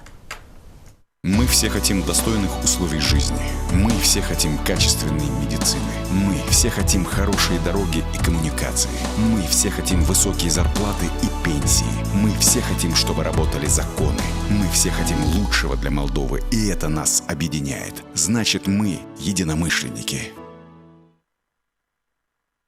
Мы все хотим достойных условий жизни. Мы все хотим качественной медицины. Мы все хотим хорошие дороги и коммуникации. Мы все хотим высокие зарплаты и пенсии. Мы все хотим, чтобы работали законы. Мы все хотим лучшего для Молдовы, и это нас объединяет. Значит, мы единомышленники.